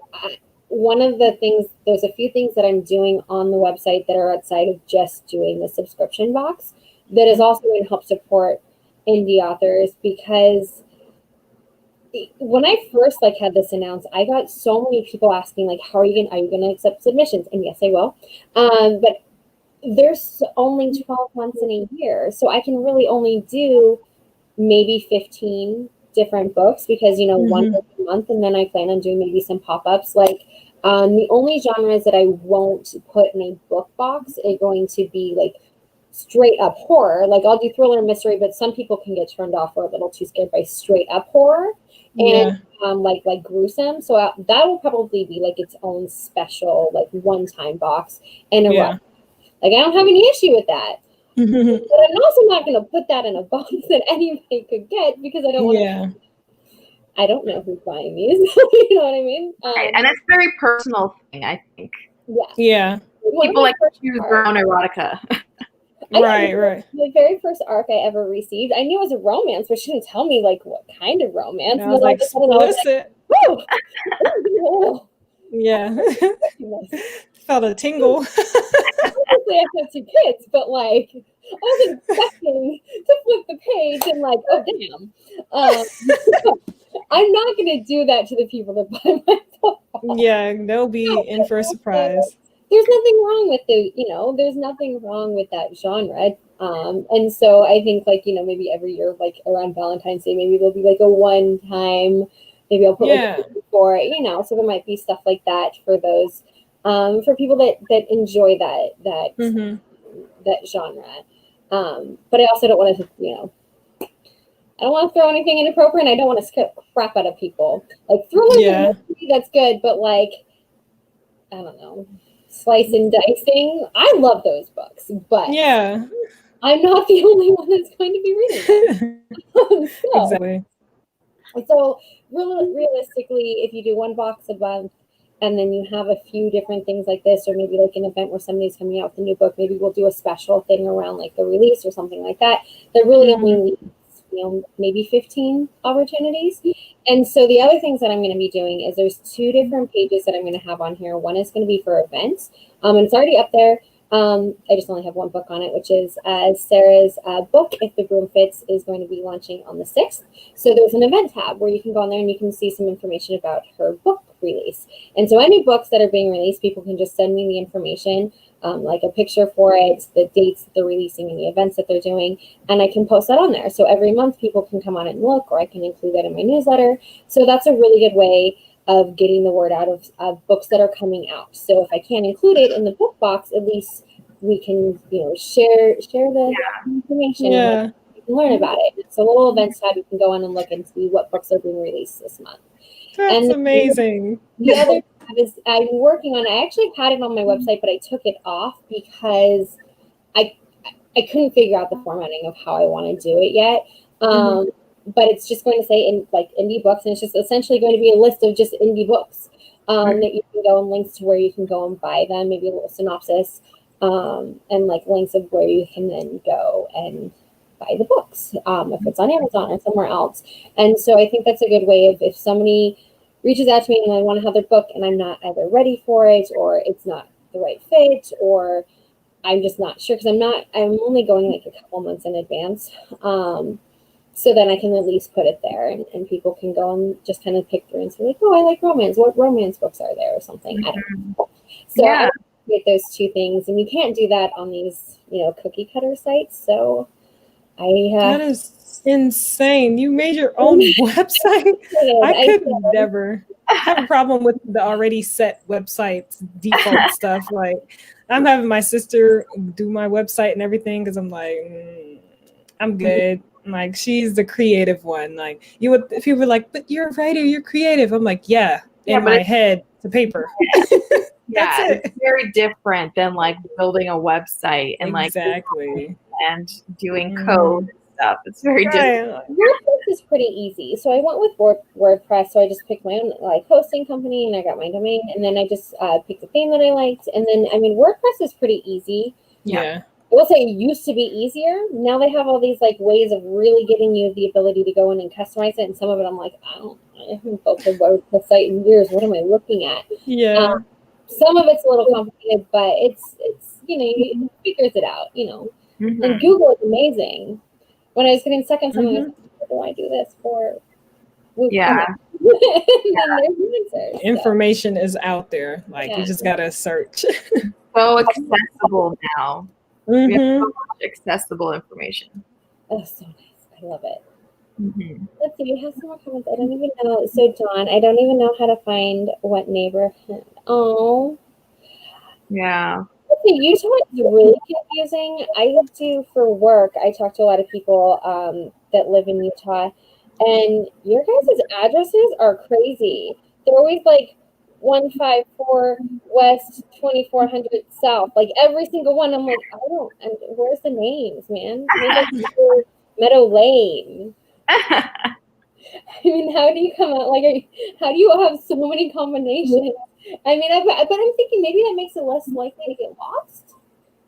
one of the things, there's a few things that I'm doing on the website that are outside of just doing the subscription box that is also going to help support indie authors, because when I first had this announced, I got so many people asking how are you going to accept submissions? And yes, I will. But there's only 12 months in a year, so I can really only do maybe 15 different books because one book a month, and then I plan on doing maybe some pop-ups. The only genres that I won't put in a book box are going to be straight up horror. I'll do thriller and mystery, but some people can get turned off or a little too scared by straight up horror and like gruesome. So that will probably be its own special one-time box. And I don't have any issue with that. But I'm also not going to put that in a box that anybody could get because I don't want to. I don't know who's buying these. You know what I mean? And it's a very personal thing, I think. Yeah. People to choose their own erotica. Right. The very first arc I ever received, I knew it was a romance, but she didn't tell me what kind of romance. I was like, explicit. Whoa. Yeah. Felt a tingle. Obviously, I have 2 kids, but I was expecting to flip the page and oh damn. I'm not going to do that to the people that buy my book. Yeah, they'll be in for a surprise. There's nothing wrong with there's nothing wrong with that genre. And so I think like, you know, maybe every year, like around Valentine's Day, maybe there'll be like a one time, maybe I'll put like a for it, you know, so there might be stuff like that for those, for people that enjoy that genre. But I also don't want to, you know, I don't want to throw anything inappropriate, and I don't want to scare crap out of people. Like thrillers, that's good, but like, I don't know, slice and dicing. I love those books, but I'm not the only one that's going to be reading them. Exactly. So realistically, if you do one box a month, and then you have a few different things like this, or maybe like an event where somebody's coming out with a new book, maybe we'll do a special thing around like the release or something like that. That really only leaves, you know, maybe 15 opportunities. And so the other things that I'm going to be doing is there's 2 different pages that I'm going to have on here. One is going to be for events, and it's already up there. I just only have one book on it, which is Sarah's book, If the Broom Fits, is going to be launching on the 6th. So there's an event tab where you can go on there and you can see some information about her book release. And so any books that are being released, people can just send me the information, like a picture for it, the dates that they're releasing and the events that they're doing, and I can post that on there. So every month people can come on and look, or I can include that in my newsletter. So that's a really good way of getting the word out of books that are coming out. So if I can't include it in the book box, at least we can, you know, share the information and you can learn about it. It's a little events tab. You can go in and look and see what books are being released this month. That's amazing. The other tab is I'm working on. I actually had it on my website, but I took it off because I couldn't figure out the formatting of how I want to do it yet. But it's just going to say in like indie books, and it's just essentially going to be a list of just indie books that you can go and links to where you can go and buy them, maybe a little synopsis, and like links of where you can then go and buy the books, if it's on Amazon or somewhere else. And so I think that's a good way of, if somebody reaches out to me and I want to have their book and I'm not either ready for it, or it's not the right fit, or I'm just not sure, because I'm only going like a couple months in advance. So then I can at least put it there, and people can go and just kind of pick through and say like, oh, I like romance. What romance books are there or something? I don't know. So I create those 2 things, and you can't do that on these, you know, cookie cutter sites. So that is insane. You made your own website. I could never have a problem with the already set websites default stuff. Like I'm having my sister do my website and everything because I'm like, I'm good. Like she's the creative one. Like if you were like, but you're a writer, you're creative. I'm like, in my head to paper. It's very different than like building a website and exactly and doing code and stuff. It's very different. WordPress is pretty easy. So I went with WordPress. So I just picked my own like hosting company, and I got my domain, and then I just picked a theme that I liked. And then I mean, WordPress is pretty easy. Yeah. I will say it used to be easier. Now they have all these like ways of really giving you the ability to go in and customize it. And some of it I'm like, I haven't built a WordPress site in years. What am I looking at? Yeah. Some of it's a little complicated, but it's you know, it figures it out, you know. And Google is amazing. When I was getting stuck on something, I was like, what do I do this for? Information is out there. Like you just gotta search. So accessible now. We have so much accessible information. Oh, so nice. I love it. Let's see. We have some more comments. I don't even know. So, John, I don't even know how to find what neighborhood. Oh. Yeah. Okay, Utah is really confusing. I do for work. I talk to a lot of people that live in Utah, and your guys' addresses are crazy. They're always like 154 West, 2400 South. Like every single one. I'm like, where's the names, man? Like Meadow Lane. I mean, how do you come out? Like, how do you have so many combinations? I mean, but I'm thinking maybe that makes it less likely to get lost.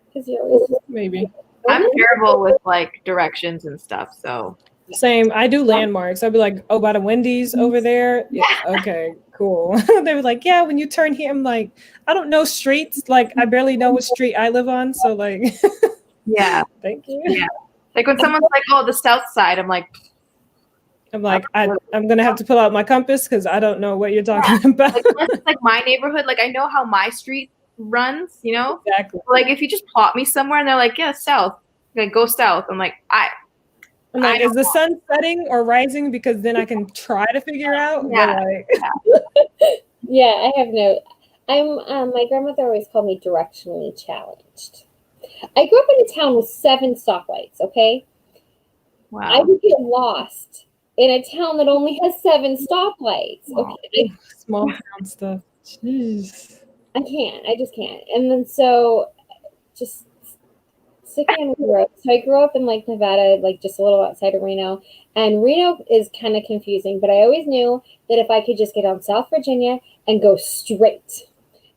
Because you're always maybe. I'm terrible with like directions and stuff. So same. I do landmarks. I'd be like, oh, by the Wendy's over there. Yeah. Okay, cool. They were like, yeah, when you turn here, I'm like, I don't know streets. Like, I barely know what street I live on. So like, yeah. Thank you. Yeah. Like when someone's like, oh, the south side, I'm like, I'm gonna have to pull out my compass because I don't know what you're talking about. Like, unless it's like my neighborhood, like I know how my street runs, you know? Exactly. Like if you just plot me somewhere and they're like, yeah, south, Like, go south. I'm like, I'm like, is the sun setting or rising? Because then I can try to figure out. Yeah. But like, Yeah, I have no. My grandmother always called me directionally challenged. I grew up in a town with 7 stoplights. Okay, wow. I would get lost in a town that only has 7 stoplights. Okay, small town stuff. Jeez. I just can't. And then so just sticking on the road. So I grew up in like Nevada, like just a little outside of Reno. And Reno is kind of confusing, but I always knew that if I could just get on South Virginia and go straight.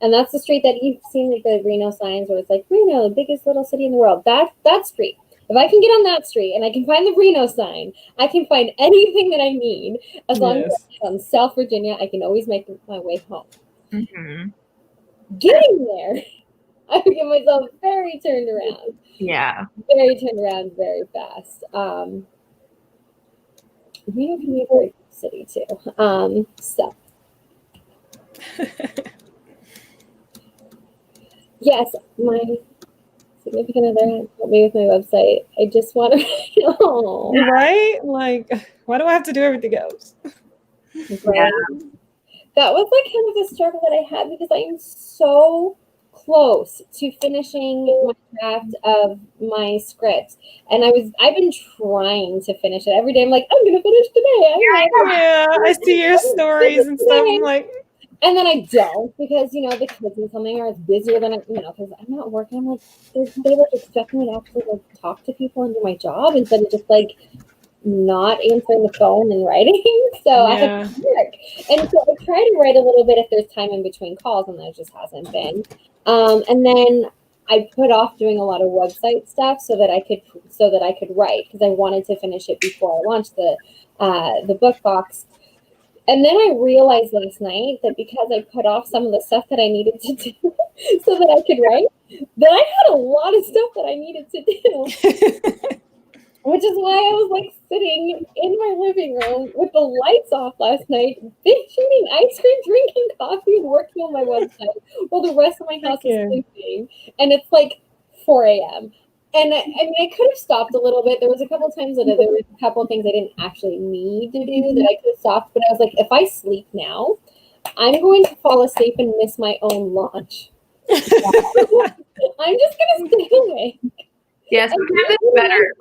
And that's the street that you've seen, like the Reno signs where it's like Reno, the biggest little city in the world. That street. If I can get on that street and I can find the Reno sign, I can find anything that I need. As long as I get on South Virginia, I can always make my way home. Mm-hmm. Getting there, I would get myself very turned around. Yeah. Very turned around very fast. Reno can be a very cool city too. So yes, my significant other helped me with my website. I just want to know. Right? Like, why do I have to do everything else? Right? Yeah. That was like kind of the struggle that I had because I am so close to finishing my draft of my script, and I've been trying to finish it every day. I'm like, I'm gonna finish today. Yeah, I see your stories and stuff. I'm like, and then I don't because the kids and something are busier than because I'm not working. I'm like they like expect me to actually like talk to people and do my job instead of just like not answering the phone and writing. So I have to work. And so I try to write a little bit if there's time in between calls, and there just hasn't been. And then I put off doing a lot of website stuff so that I could write because I wanted to finish it before I launched the book box. And then I realized last night that because I put off some of the stuff that I needed to do so that I could write, that I had a lot of stuff that I needed to do. Which is why I was like sitting in my living room with the lights off last night, eating ice cream, drinking coffee, and working on my website while the rest of my house is sleeping. And it's like 4 a.m. And I mean, I could have stopped a little bit. There was a couple of times that there were a couple of things I didn't actually need to do that I could have stopped. But I was like, if I sleep now, I'm going to fall asleep and miss my own launch. I'm just going to stay awake. Yeah, sometimes it's better.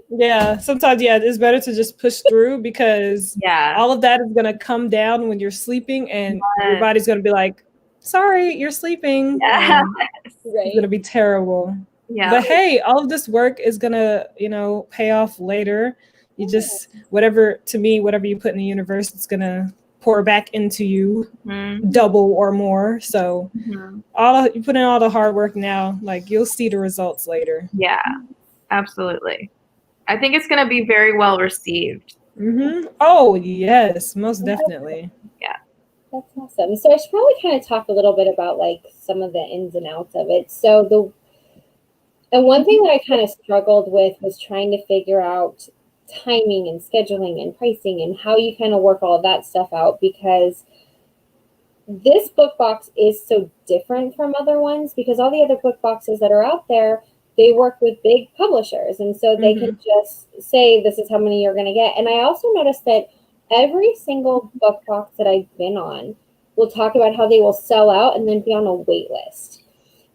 Yeah, sometimes, it's better to just push through because all of that is going to come down when you're sleeping and your body's going to be like, sorry, you're sleeping. Yeah. It's going to be terrible. Yeah. But hey, all of this work is going to, pay off later. You just, whatever you put in the universe, it's going to pour back into you double or more. So you put in all the hard work now, like you'll see the results later. Yeah, absolutely. I think it's going to be very well received. Oh yes, most definitely. Yeah. That's awesome. So I should probably kind of talk a little bit about like some of the ins and outs of it. So one thing that I kind of struggled with was trying to figure out timing and scheduling and pricing and how you kind of work all of that stuff out, because this book box is so different from other ones because all the other book boxes that are out there, they work with big publishers, and so they can just say this is how many you're going to get. And I also noticed that every single book box that I've been on will talk about how they will sell out and then be on a wait list.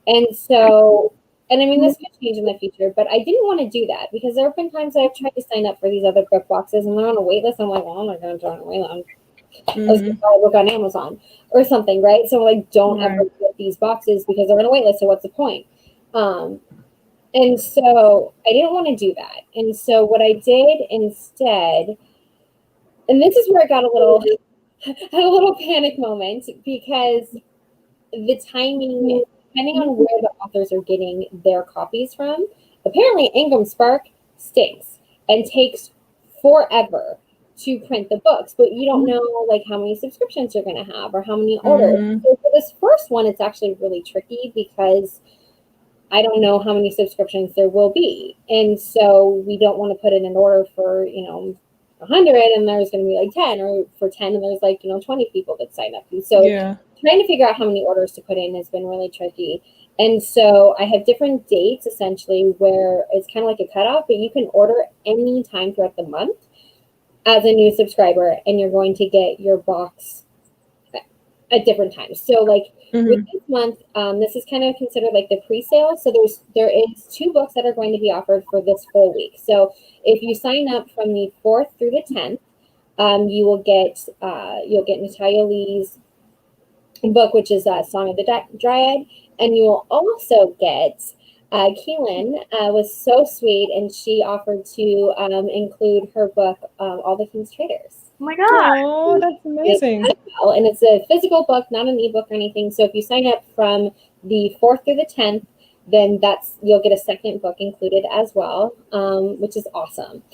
And so and I mean, this could change in the future, but I didn't want to do that because there have been times that I've tried to sign up for these other book boxes and they're on a wait list. I'm like, well, I'm not going to join a wait list. Let's buy a book on Amazon or something, right? So like, don't ever get these boxes because they're on a wait list. So what's the point? And so I didn't want to do that. And so what I did instead, and this is where I got a little panic moment because the timing, depending on where the authors are getting their copies from, apparently Ingram Spark stinks and takes forever to print the books, but you don't know like how many subscriptions you're going to have or how many orders. So for this first one, it's actually really tricky because I don't know how many subscriptions there will be. And so we don't want to put in an order for, 100 and there's going to be like 10, or for 10 and there's like, 20 people that sign up. And so trying to figure out how many orders to put in has been really tricky. And so I have different dates essentially where it's kind of like a cutoff, but you can order any time throughout the month as a new subscriber, and you're going to get your box at different times. So like with this month, this is kind of considered like the pre-sale. So there is 2 books that are going to be offered for this whole week. So if you sign up from the 4th through the 10th, you'll get Natalia Lee's book, which is Song of the Dryad, and you will also get Keelan was so sweet, and she offered to include her book, All the King's Traders. Oh my God. Oh, that's amazing. And it's a physical book, not an ebook or anything. So if you sign up from the 4th through the 10th, then you'll get a second book included as well, which is awesome.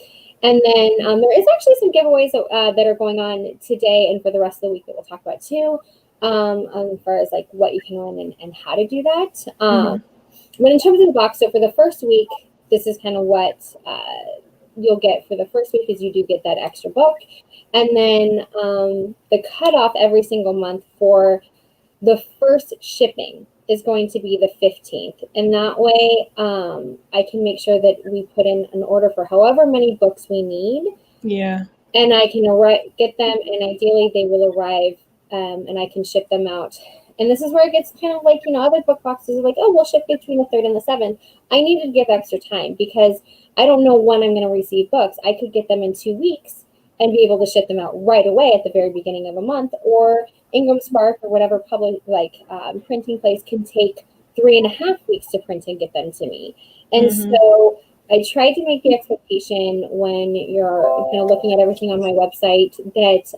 And then there is actually some giveaways that are going on today and for the rest of the week that we'll talk about too, as far as like what you can win and how to do that. But in terms of the box, so for the first week, this is kind of what you'll get for the first week, is you do get that extra book. And then the cutoff every single month for the first shipping is going to be the 15th. And that way I can make sure that we put in an order for however many books we need. Yeah. And I can get them, and ideally they will arrive and I can ship them out. And this is where it gets kind of like, other book boxes are like, oh, we'll ship between the 3rd and the 7th. I need to give extra time because I don't know when I'm going to receive books. I could get them in 2 weeks and be able to ship them out right away at the very beginning of a month, or Ingram Spark or whatever public printing place can take 3.5 weeks to print and get them to me. And so I tried to make the expectation when you're kind of looking at everything on my website that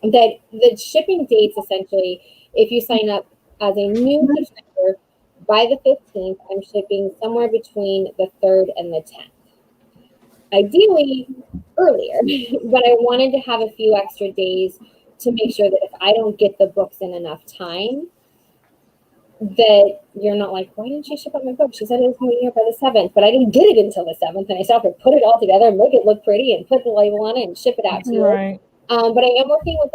the shipping dates, essentially, if you sign up as a new subscriber by the 15th, I'm shipping somewhere between the 3rd and the 10th. Ideally earlier, but I wanted to have a few extra days to make sure that if I don't get the books in enough time, that you're not like, why didn't she ship out my book? She said it was going to be here by the 7th, but I didn't get it until the 7th, and I still have to put it all together and make it look pretty and put the label on it and ship it out to you. Right. But I am working with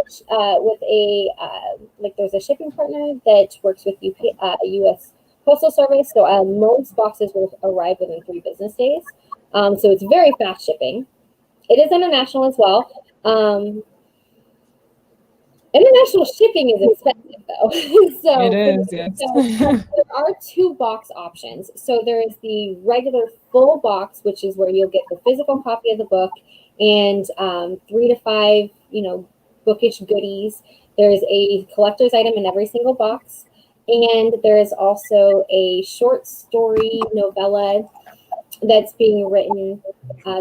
there's a shipping partner that works with U.S. Postal Service. So most boxes will arrive within 3 business days. So it's very fast shipping. It is international as well. International shipping is expensive though. So it is, yes. So there are 2 box options. So there is the regular full box, which is where you'll get the physical copy of the book and 3 to 5, bookish goodies. There's a collector's item in every single box. And there is also a short story novella that's being written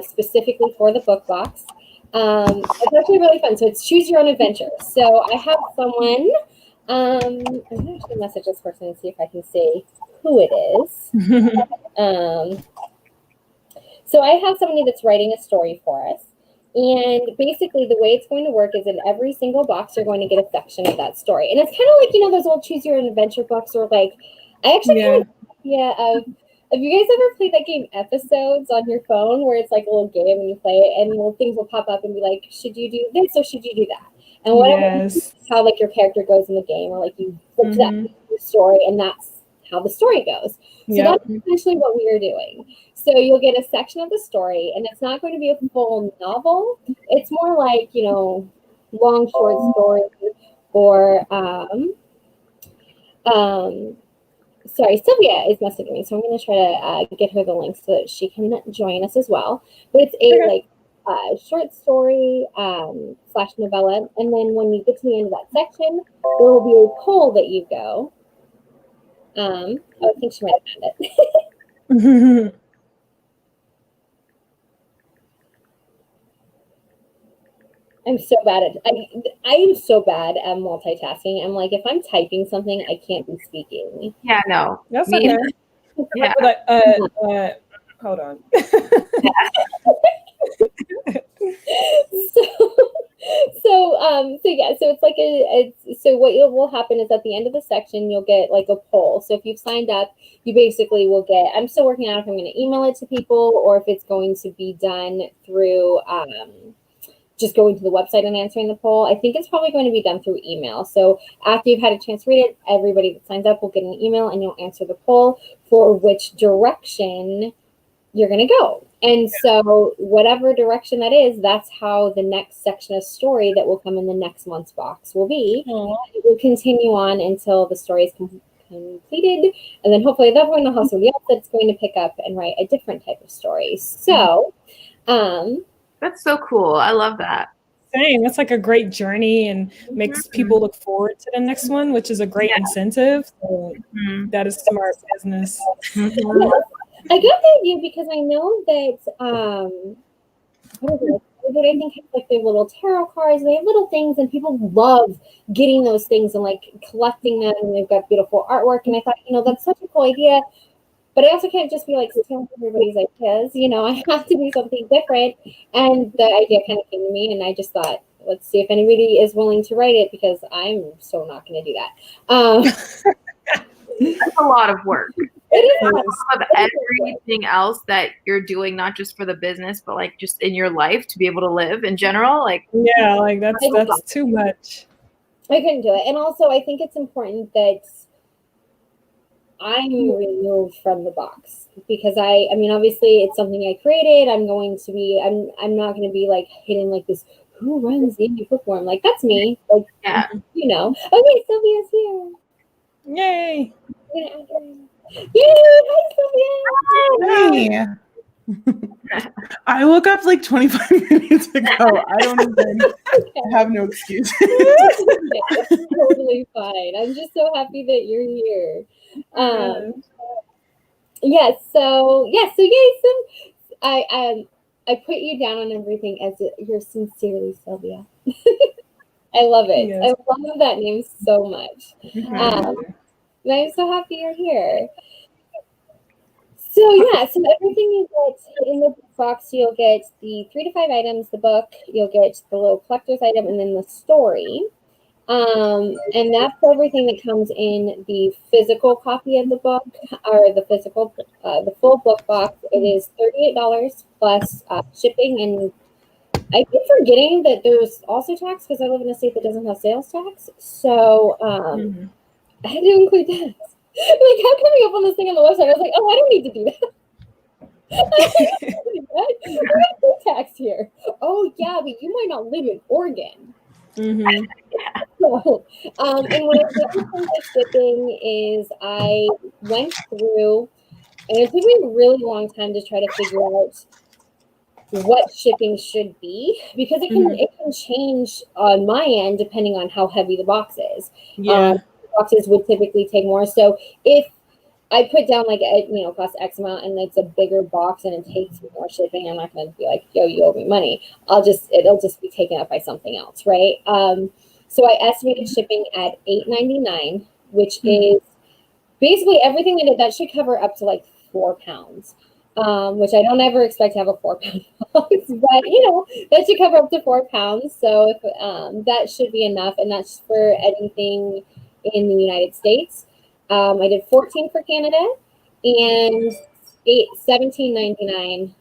specifically for the book box. It's actually really fun. So it's choose your own adventure. So I have someone, I'm going to actually message this person and see if I can see who it is. So I have somebody that's writing a story for us. And basically the way it's going to work is in every single box, you're going to get a section of that story. And it's kind of like, those old choose your own adventure books, or like, I actually kind of of, have you guys ever played that game Episodes on your phone, where it's like a little game and you play it and little things will pop up and be like, should you do this or should you do that? And whatever, how like your character goes in the game, or like you flip to that story and that's how the story goes. So that's essentially what we are doing. So you'll get a section of the story, and it's not going to be a full novel. It's more like, long short story, or sorry, Sylvia is messaging me, so I'm going to try to get her the link so that she can join us as well. But it's a short story / novella, and then when you get to the end of that section, there will be a poll that you go. I think she might have found it. I'm so bad at I am so bad at multitasking. I'm like, if I'm typing something, I can't be speaking. Yeah, no. That's okay. Yeah. Hold on. So it's like so what will happen is at the end of the section, you'll get like a poll. So if you've signed up, you basically will get, I'm still working out if I'm going to email it to people or if it's going to be done through, just going to the website and answering the poll. I think it's probably going to be done through email. So after you've had a chance to read it, everybody that signs up will get an email and you'll answer the poll for which direction you're going to go. And so whatever direction that is, that's how the next section of story that will come in the next month's box will be. It will continue on until the story is completed. And then hopefully at that point, I'll have somebody else that's going to pick up and write a different type of story. So, that's so cool. I love that. Same. That's like a great journey and makes people look forward to the next one, which is a great incentive. So that is smart business. I got the idea because I know that what is it? I think it's like their little tarot cards. They have little things, and people love getting those things and like collecting them. And they've got beautiful artwork. And I thought, that's such a cool idea. But I also can't just be like stealing everybody's ideas. I have to do something different. And the idea kind of came to me, and I just thought, let's see if anybody is willing to write it because I'm so not going to do that. That's a lot of work. It is on top of everything else that you're doing, not just for the business, but like just in your life to be able to live in general. Like, yeah, like that's too much. I couldn't do it. And also I think it's important that I'm removed from the box because I mean, obviously it's something I created. I'm not going to be like hidden like this, who runs the indie bookworm? Like that's me. Like, okay, Sylvia's here. Yay. Yay! Hi, Sylvia. Hey. I woke up like 25 minutes ago. I don't even I have no excuse. That's totally fine. I'm just so happy that you're here. So yay, I put you down on everything as you're sincerely Sylvia. I love it. Yes. I love that name so much. And I'm so happy you're here. So everything you get in the box, you'll get the 3 to 5 items, the book, you'll get the little collector's item, and then the story. And that's everything that comes in the physical copy of the book, or the full book box. It is $38 plus shipping, and I keep forgetting that there's also tax because I live in a state that doesn't have sales tax. So I had to include that. Like, I'm coming up on this thing on the website. I was like, I don't need to do that. What tax here? Oh yeah, but you might not live in Oregon. So, and what I did with the shipping is I went through, and it took me a really long time to try to figure out what shipping should be because it can change on my end depending on how heavy the box is. Boxes would typically take more. So if I put down like cost X amount and it's a bigger box and it takes more shipping, I'm not going to be like, yo, you owe me money. It'll just be taken up by something else, right? So I estimated shipping at $8.99, which is basically everything that should cover up to like 4 pounds. Which I don't ever expect to have a 4-pound box, but that should cover up to 4 pounds. So if that should be enough, and that's for anything in the United States. I did 14 for Canada and $17.99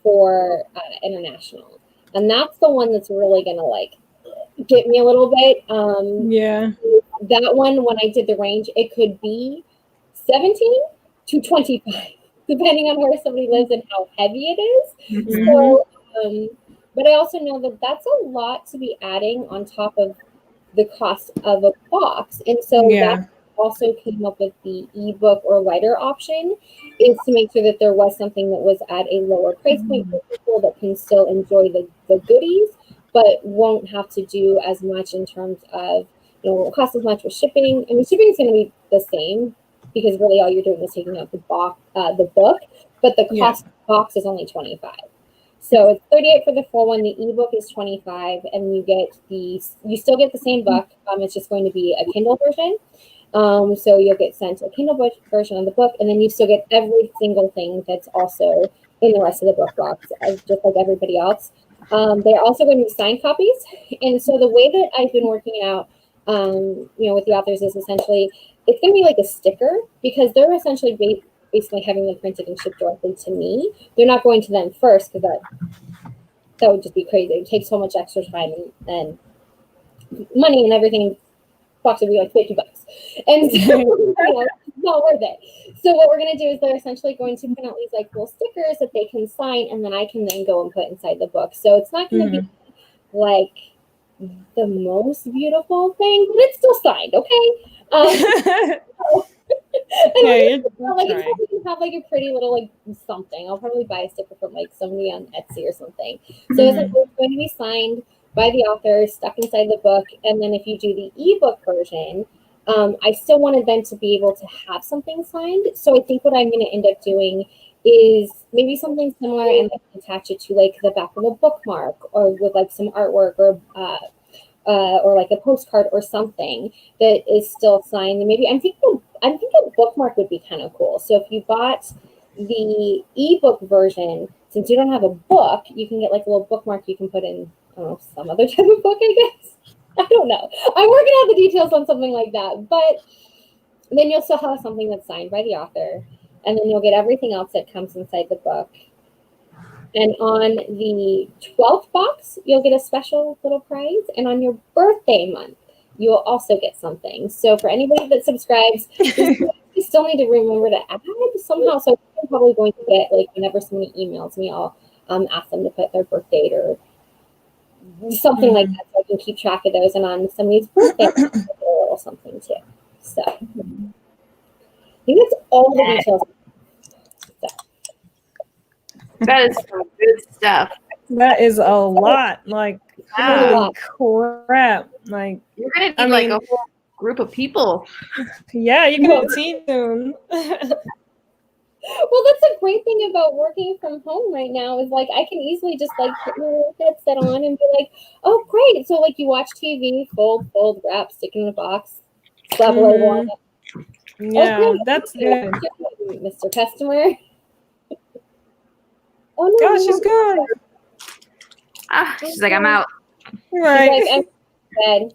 for international, and that's the one that's really gonna like get me a little bit. That one, when I did the range, it could be 17 to 25. Depending on where somebody lives and how heavy it is. So, but I also know that that's a lot to be adding on top of the cost of a box. And so that also came up with the ebook or lighter option, is to make sure that there was something that was at a lower price point for people that can still enjoy the goodies, but won't have to do as much in terms of, won't cost as much for shipping. I mean, shipping is going to be the same, because really all you're doing is taking out the book, but the cost of the box is only $25. So it's $38 for the full one. The ebook is $25, and you still get the same book. It's just going to be a Kindle version. So you'll get sent a Kindle version of the book, and then you still get every single thing that's also in the rest of the book box, just like everybody else. They're also going to be signed copies. And so the way that I've been working out, with the authors is essentially, it's going to be like a sticker because they're essentially basically having them printed and shipped directly to me. They're not going to them first because that would just be crazy. It takes so much extra time and money and everything. Box would be like $50. And so, not worth it. So what we're going to do is they're essentially going to print out these like little stickers that they can sign, and then I can then go and put inside the book. So it's not going to be like the most beautiful thing, but it's still signed, okay? Okay, it's probably have like a pretty little like something. I'll probably buy a sticker from like somebody on Etsy or something. So it's going to be signed by the author, stuck inside the book. And then if you do the ebook version, I still wanted them to be able to have something signed. So I think what I'm going to end up doing is maybe something similar and then attach it to like the back of a bookmark or with like some artwork or like a postcard or something that is still signed. And maybe I'm thinking a bookmark would be kind of cool. So if you bought the ebook version, since you don't have a book, you can get like a little bookmark you can put in some other type of book, I guess. I don't know. I'm working out the details on something like that. But then you'll still have something that's signed by the author. And then you'll get everything else that comes inside the book. And on the 12th box, you'll get a special little prize. And on your birthday month, you'll also get something. So for anybody that subscribes, you still need to remember to add somehow. So I'm probably going to get, like, whenever somebody emails me, I'll ask them to put their birth date or something like that, so I can keep track of those. And on somebody's birthday, a little something too. So I think that's all the details. So. That is some good stuff. That is a lot. Like, holy crap! Like, you're gonna need like a whole group of people. Yeah, you can have a team soon. Well, that's a great thing about working from home right now is like I can easily just like put my little headset on and be like, oh, great. So like you watch TV, fold, wrap, stick in a box, slap a label on it. Yeah, that's good. Mr. Customer. Oh no, gosh, she's good. She's like, I'm out. Right. She's like, I'm dead.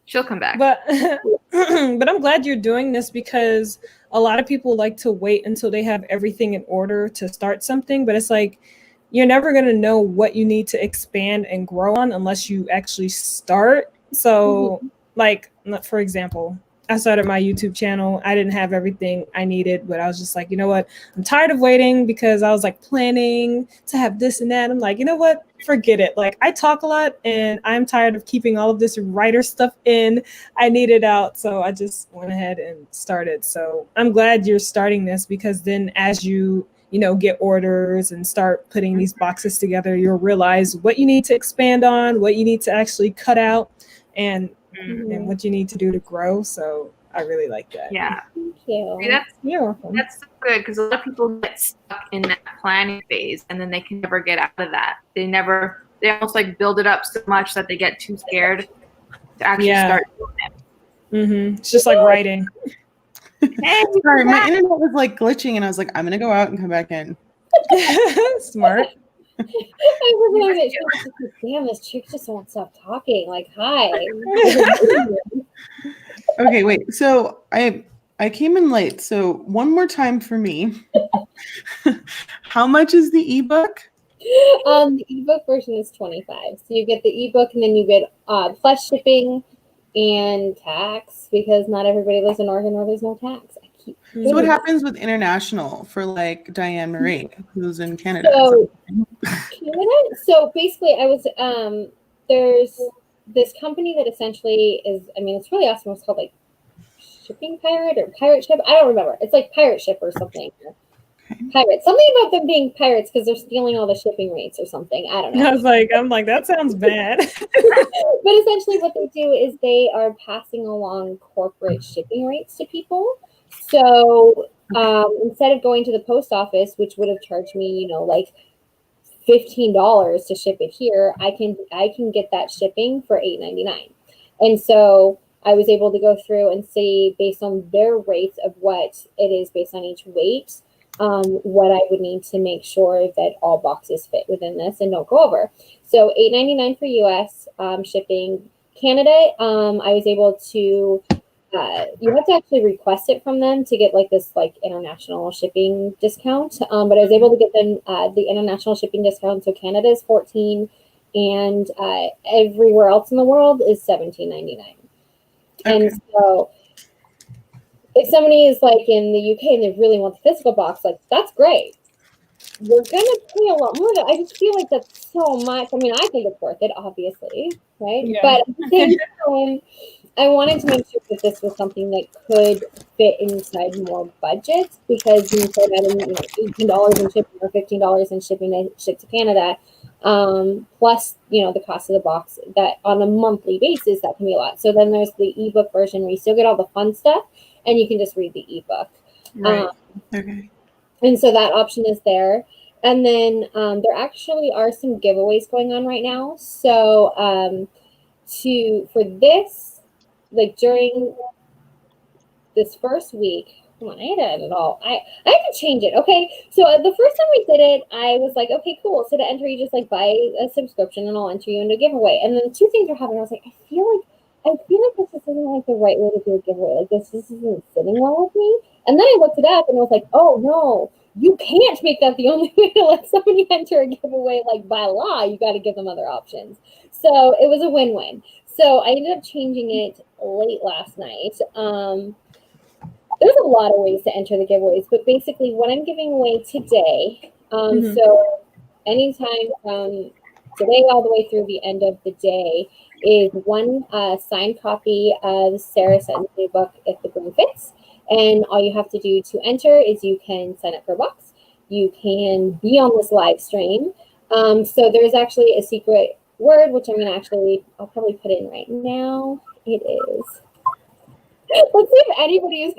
She'll come back. But but I'm glad you're doing this because a lot of people like to wait until they have everything in order to start something. But it's like you're never going to know what you need to expand and grow on unless you actually start. So like, for example, I started my YouTube channel. I didn't have everything I needed, but I was just like, you know what? I'm tired of waiting because I was like planning to have this and that. I'm like, you know what? Forget it. Like I talk a lot and I'm tired of keeping all of this writer stuff in. I need it out. So I just went ahead and started. So I'm glad you're starting this because then as you get orders and start putting these boxes together, you'll realize what you need to expand on, what you need to actually cut out and what you need to do to grow. So I really like that. Yeah. Thank you. See, You're welcome. That's so good because a lot of people get stuck in that planning phase and then they can never get out of that. They almost like build it up so much that they get too scared to actually start doing it. It's just like writing. Hey, sorry, my internet was like glitching and I was like, I'm gonna go out and come back in. Smart. I was like, damn, this chick just won't stop talking. Like, hi. Okay, wait. So I came in late. So one more time for me. How much is the ebook? The ebook version is $25. So you get the ebook and then you get plus shipping and tax because not everybody lives in Oregon where there's no tax. So what happens with international for like Diane Mariee, who's in Canada? So basically I was there's this company that essentially is, I mean, it's really awesome. It's called like Shipping Pirate or Pirate Ship. I don't remember. It's like Pirate Ship or something. Okay. Pirates. Something about them being pirates because they're stealing all the shipping rates or something. I don't know. I'm like, that sounds bad. But essentially what they do is they are passing along corporate shipping rates to people. So instead of going to the post office, which would have charged me, like $15 to ship it here, I can get that shipping for $8.99. And so I was able to go through and see based on their rates of what it is based on each weight, what I would need to make sure that all boxes fit within this and don't go over. So $8.99 for US shipping. Canada, I was able to, you have to actually request it from them to get like this like international shipping discount. But I was able to get them the international shipping discount. So Canada is 14 and everywhere else in the world is $17.99. Okay. And so if somebody is like in the UK and they really want the physical box, like that's great. You're gonna pay a lot more. I just feel like that's so much. I mean, I think it's worth it, obviously, right? Yeah. But at the same time, I wanted to make sure that this was something that could fit inside more budgets, because you start adding, $18 in shipping or $15 in shipping to ship to Canada, plus the cost of the box, that on a monthly basis that can be a lot. So then there's the ebook version where you still get all the fun stuff, and you can just read the ebook. Right. Okay. And so that option is there. And then there actually are some giveaways going on right now. So for this, like during this first week, come on, I had to edit it all. I had to change it. Okay. So the first time we did it, I was like, okay, cool. So to enter, you just like buy a subscription and I'll enter you into a giveaway. And then two things were happening. I was like, I feel like this just isn't like the right way to do a giveaway. Like this isn't sitting well with me. And then I looked it up and was like, oh no, you can't make that the only way to let somebody enter a giveaway. Like by law, you got to give them other options. So it was a win-win. So I ended up changing it late last night. There's a lot of ways to enter the giveaways, but basically what I'm giving away today, so anytime from today all the way through the end of the day, is one signed copy of Sarah Sutton's new book, If the Groom Fits. And all you have to do to enter is you can sign up for a box. You can be on this live stream. So there's actually a secret word, which I'll probably put in right now. It is. Let's see if anybody is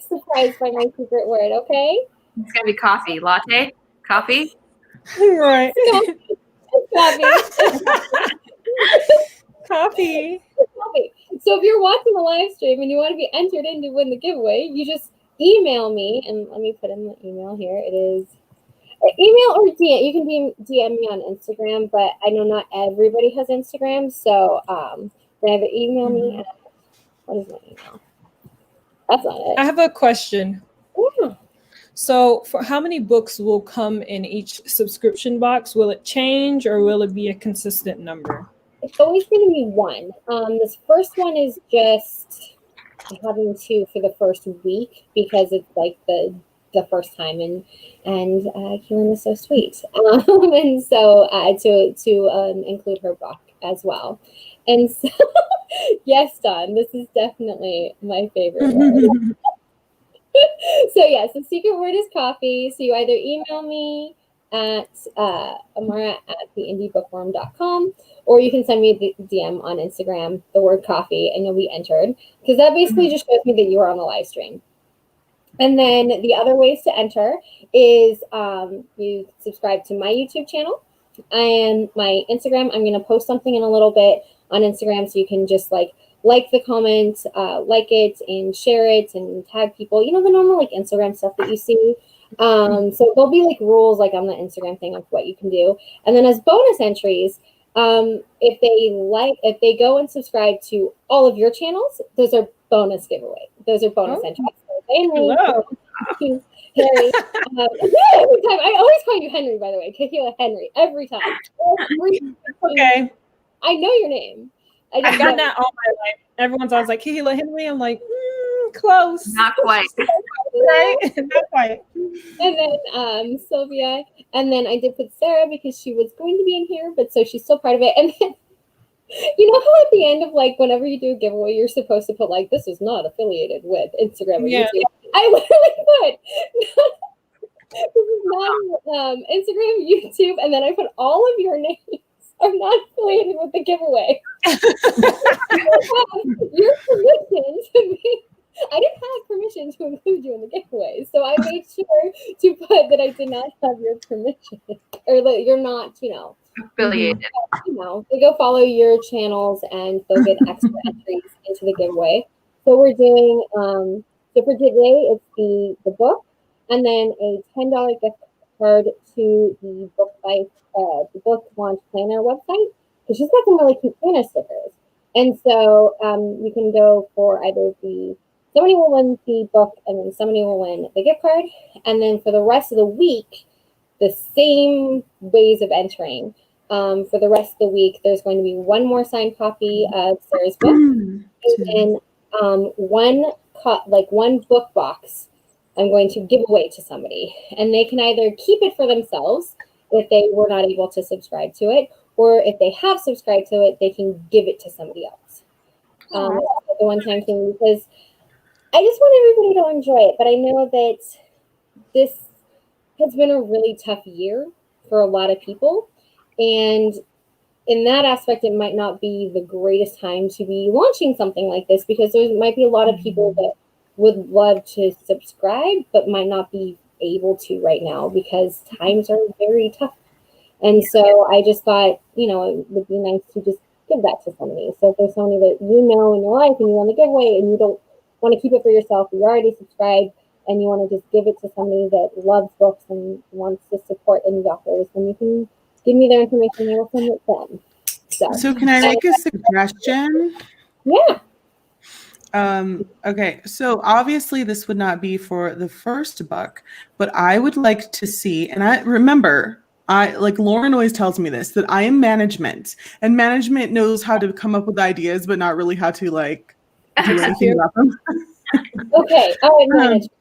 surprised by my secret word, okay? It's going to be coffee. Latte? Coffee? Right. Coffee. Coffee. So if you're watching the live stream and you want to be entered in to win the giveaway, you just email me, and let me put in the email here. It is email or DM. You can DM me on Instagram, but I know not everybody has Instagram, so they either email me. At, what is my email? That's not it. I have a question. Yeah. So for how many books will come in each subscription box? Will it change or will it be a consistent number? It's always going to be one. This first one is just having two for the first week because it's like the first time, and Kahilah is so sweet, and so to include her book as well. And so, yes, Dawn, this is definitely my favorite word. So yes, the secret word is coffee. So you either email me at amara@theindiebookworm.com, or you can send me a DM on Instagram, the word coffee, and you'll be entered, because that basically just shows me that you were on the live stream. And then the other ways to enter is you subscribe to my YouTube channel and my Instagram. I'm going to post something in a little bit on Instagram, so you can just like the comment, like it and share it and tag people, the normal like Instagram stuff that you see. So there'll be like rules like on the Instagram thing of what you can do. And then as bonus entries, if they go and subscribe to all of your channels, those are bonus giveaway. Those are bonus entries. So Henry, every time. I always call you Henry, by the way. Kahilah Henry, every time. Okay. I know your name. I've gotten that all my life. Everyone's always like, Kahilah Henry. I'm like, close. Not quite. Right? Not quite. And then Sylvia. And then I did put Sarah because she was going to be in here, but so she's still part of it. And then, how at the end of like whenever you do a giveaway, you're supposed to put like, this is not affiliated with Instagram or YouTube. I literally put this is not Instagram, YouTube, and then I put all of your names are not affiliated with the giveaway. Your permission to be. I didn't have permission to include you in the giveaway, so I made sure to put that I did not have your permission, or that you're not, affiliated. They go follow your channels and they'll get extra entries into the giveaway. So we're doing, so for today, it's the book, and then a $10 gift card to the the book launch planner website, because she's got some really cute planner stickers. And so you can go for either somebody will win the book, and then somebody will win the gift card. And then for the rest of the week, the same ways of entering. For the rest of the week, there's going to be one more signed copy of Sarah's book, and then one book box I'm going to give away to somebody, and they can either keep it for themselves if they were not able to subscribe to it, or if they have subscribed to it, they can give it to somebody else. The one-time thing, because I just want everybody to enjoy it, but I know that this has been a really tough year for a lot of people, and in that aspect, it might not be the greatest time to be launching something like this, because there might be a lot of people that would love to subscribe but might not be able to right now because times are very tough. And so I just thought, it would be nice to just give that to somebody. So if there's somebody that you know in your life and you want to give away and you don't want to keep it for yourself, you already subscribed and you want to just give it to somebody that loves books and wants to support indie authors, then you can give me their information and I will send it to them. So can I make a suggestion? Yeah. Okay, so obviously this would not be for the first book, but I would like to see, and I remember, Lauren always tells me this, that I am management, and management knows how to come up with ideas, but not really how to do anything about them. Okay, all right, management.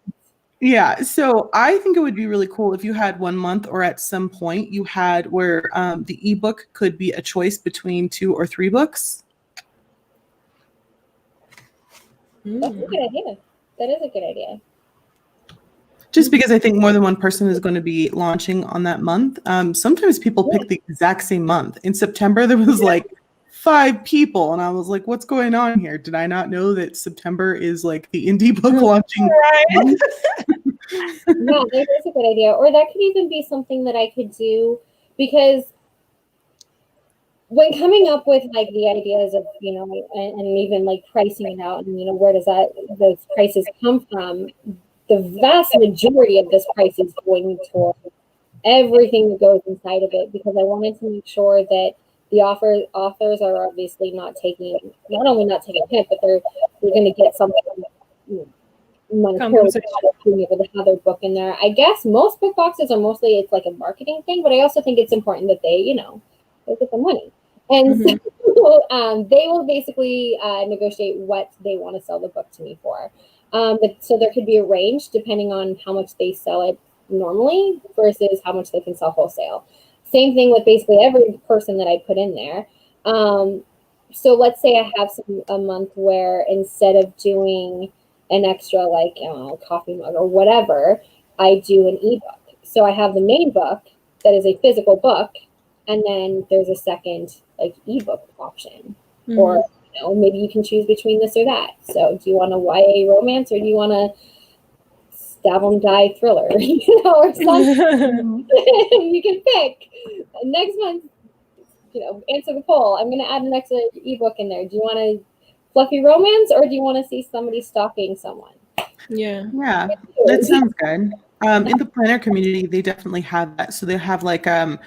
Yeah, so I think it would be really cool if you had 1 month or at some point you had where the ebook could be a choice between 2 or 3 books. That's a good idea. That is a good idea. Just because I think more than one person is going to be launching on that month. Sometimes people pick the exact same month. In September, there was 5 people, and I was like, what's going on here? Did I not know that September is the indie book launching? Yeah, that is a good idea. Or that could even be something that I could do, because when coming up with the ideas of, and even pricing it out and, where does those prices come from, the vast majority of this price is going toward everything that goes inside of it, because I wanted to make sure that the authors are obviously not only not taking a hit, but they're going to get something monetarily being able to have their book in there. I guess most book boxes are mostly, it's a marketing thing, but I also think it's important that they, they get the money. And so they will basically negotiate what they want to sell the book to me for. But so there could be a range depending on how much they sell it normally versus how much they can sell wholesale. Same thing with basically every person that I put in there. So let's say I have a month where instead of doing an extra coffee mug or whatever, I do an ebook. So I have the main book that is a physical book, and then there's a second ebook option. Or maybe you can choose between this or that. So do you want a YA romance, or do you want a stab 'em die thriller, or something? You can pick. Next month, answer the poll. I'm going to add an extra ebook in there. Do you want a fluffy romance, or do you want to see somebody stalking someone? Yeah, that sounds good. In the planner community, they definitely have that. So they have a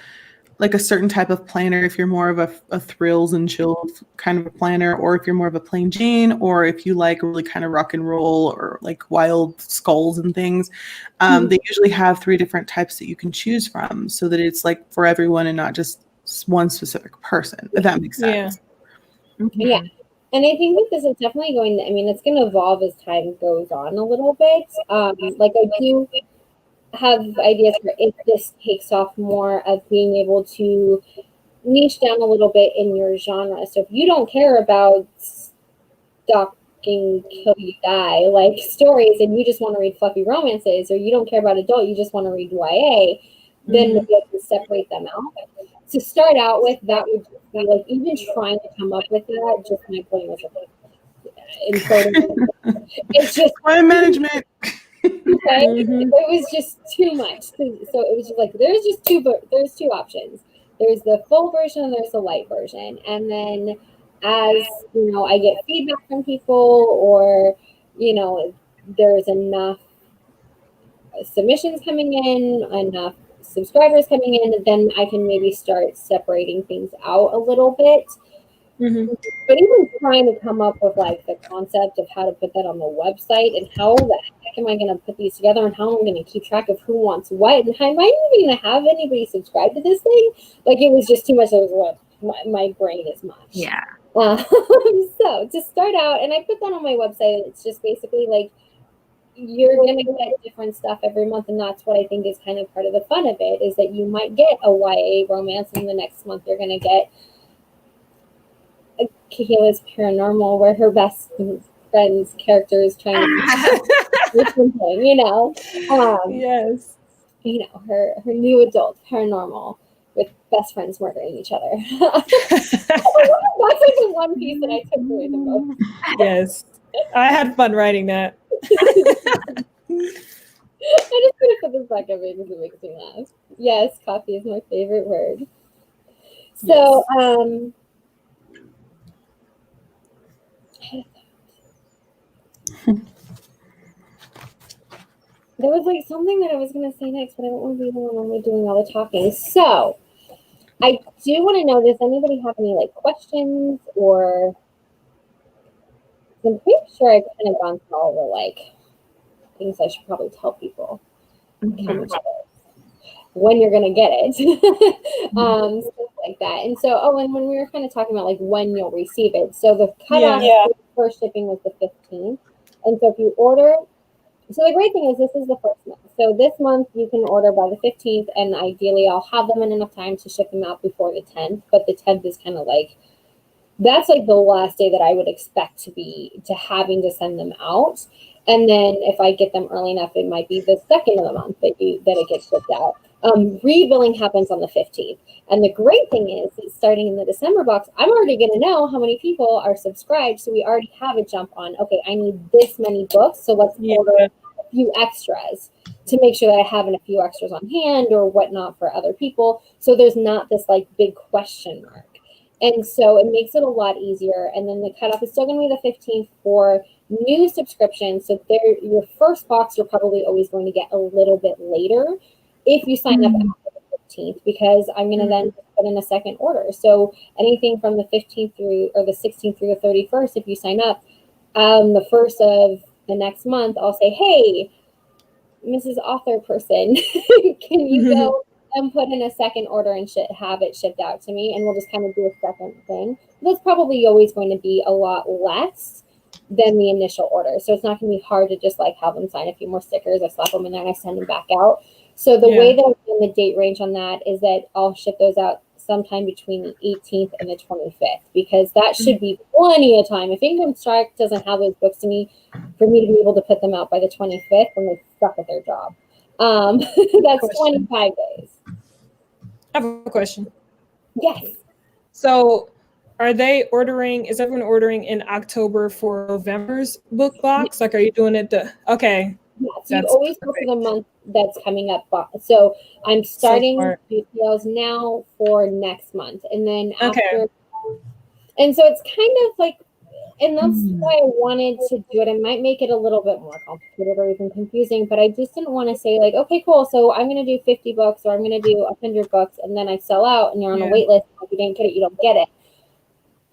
certain type of planner if you're more of a thrills and chills kind of a planner, or if you're more of a plain Jane, or if you really kind of rock and roll or wild skulls and things. They usually have 3 different types that you can choose from, so that it's for everyone and not just one specific person, if that makes sense. Yeah. And I think that this is definitely it's going to evolve as time goes on a little bit. I do have ideas for if this takes off more of being able to niche down a little bit in your genre. So if you don't care about stalking, kill you, die stories, and you just want to read fluffy romances, or you don't care about adult, you just want to read YA, then maybe I can separate them out. To start out with, that would just be even trying to come up with that, just my point was it's just time management. Okay, it was just too much. So it was just there's 2 options. There's the full version and there's the light version. And then as I get feedback from people, or there's enough submissions coming in, enough subscribers coming in, then I can maybe start separating things out a little bit. Mm-hmm. But even trying to come up with like the concept of how to put that on the website and how the heck am I going to put these together and how I'm going to keep track of who wants what and how am I even going to have anybody subscribe to this thing? Like it was just too much. It was what my brain is much. Yeah. So to start out, and I put that on my website. It's just basically like you're going to get different stuff every month, and that's what I think is kind of part of the fun of it, is that you might get a YA romance, and the next month you're going to get Kahilah's Paranormal, where her best friend's character is trying to do something, you know. Yes. You know, her new adult paranormal with best friends murdering each other. That's like the one piece that I took away the most. Yes. I had fun writing that. I just put it for the second because it makes me laugh. Yes, coffee is my favorite word. So, there was like something that I was going to say next, but I don't want to be the one only doing all the talking. So, I do want to know, does anybody have any like questions or? I'm pretty sure I've kind of gone through all the like things I should probably tell people. How much it is, when you're gonna get it, stuff like that. And so, and when we were kind of talking about like when you'll receive it, so the cutoff for shipping was the 15th, and so if you order, so the great thing is this is the first month. So this month you can order by the 15th, and ideally I'll have them in enough time to ship them out before the 10th. But the 10th is kind of like that's like the last day that I would expect to having to send them out. And then if I get them early enough, it might be the second of the month that it gets shipped out. Rebilling happens on the 15th. And the great thing is starting in the December box, I'm already going to know how many people are subscribed. So we already have a jump on, okay, I need this many books. So let's order a few extras to make sure that I have a few extras on hand or whatnot for other people. So there's not this like big question mark. And so it makes it a lot easier. And then the cutoff is still going to be the 15th for new subscriptions. So your first box, you're probably always going to get a little bit later if you sign up after the 15th, because I'm going to then put in a second order. So anything from the 15th through, or the 16th through the 31st, if you sign up, the first of the next month, I'll say, hey, Mrs. Author person, can you go and put in a second order and have it shipped out to me, and we'll just kind of do a second thing. That's probably always going to be a lot less than the initial order. So it's not going to be hard to just like have them sign a few more stickers. I slap them in there and I send them back out. So the way that I'm doing the date range on that is that I'll ship those out sometime between the 18th and the 25th, because that should be plenty of time. If Income Strike doesn't have those books to me, for me to be able to put them out by the 25th, then they suck at their job. That's 25 days. I have a question. Yes. So is everyone ordering in October for November's book box? Like, are you doing it okay. Yeah, so you always go for the month that's coming up. So I'm starting details now for next month. And then after, and so it's kind of like, and that's why I wanted to do it. I might make it a little bit more complicated or even confusing, but I just didn't want to say like, okay, cool. So I'm going to do 50 books or I'm going to do 100 books, and then I sell out and you're on a wait list. If you didn't get it, you don't get it.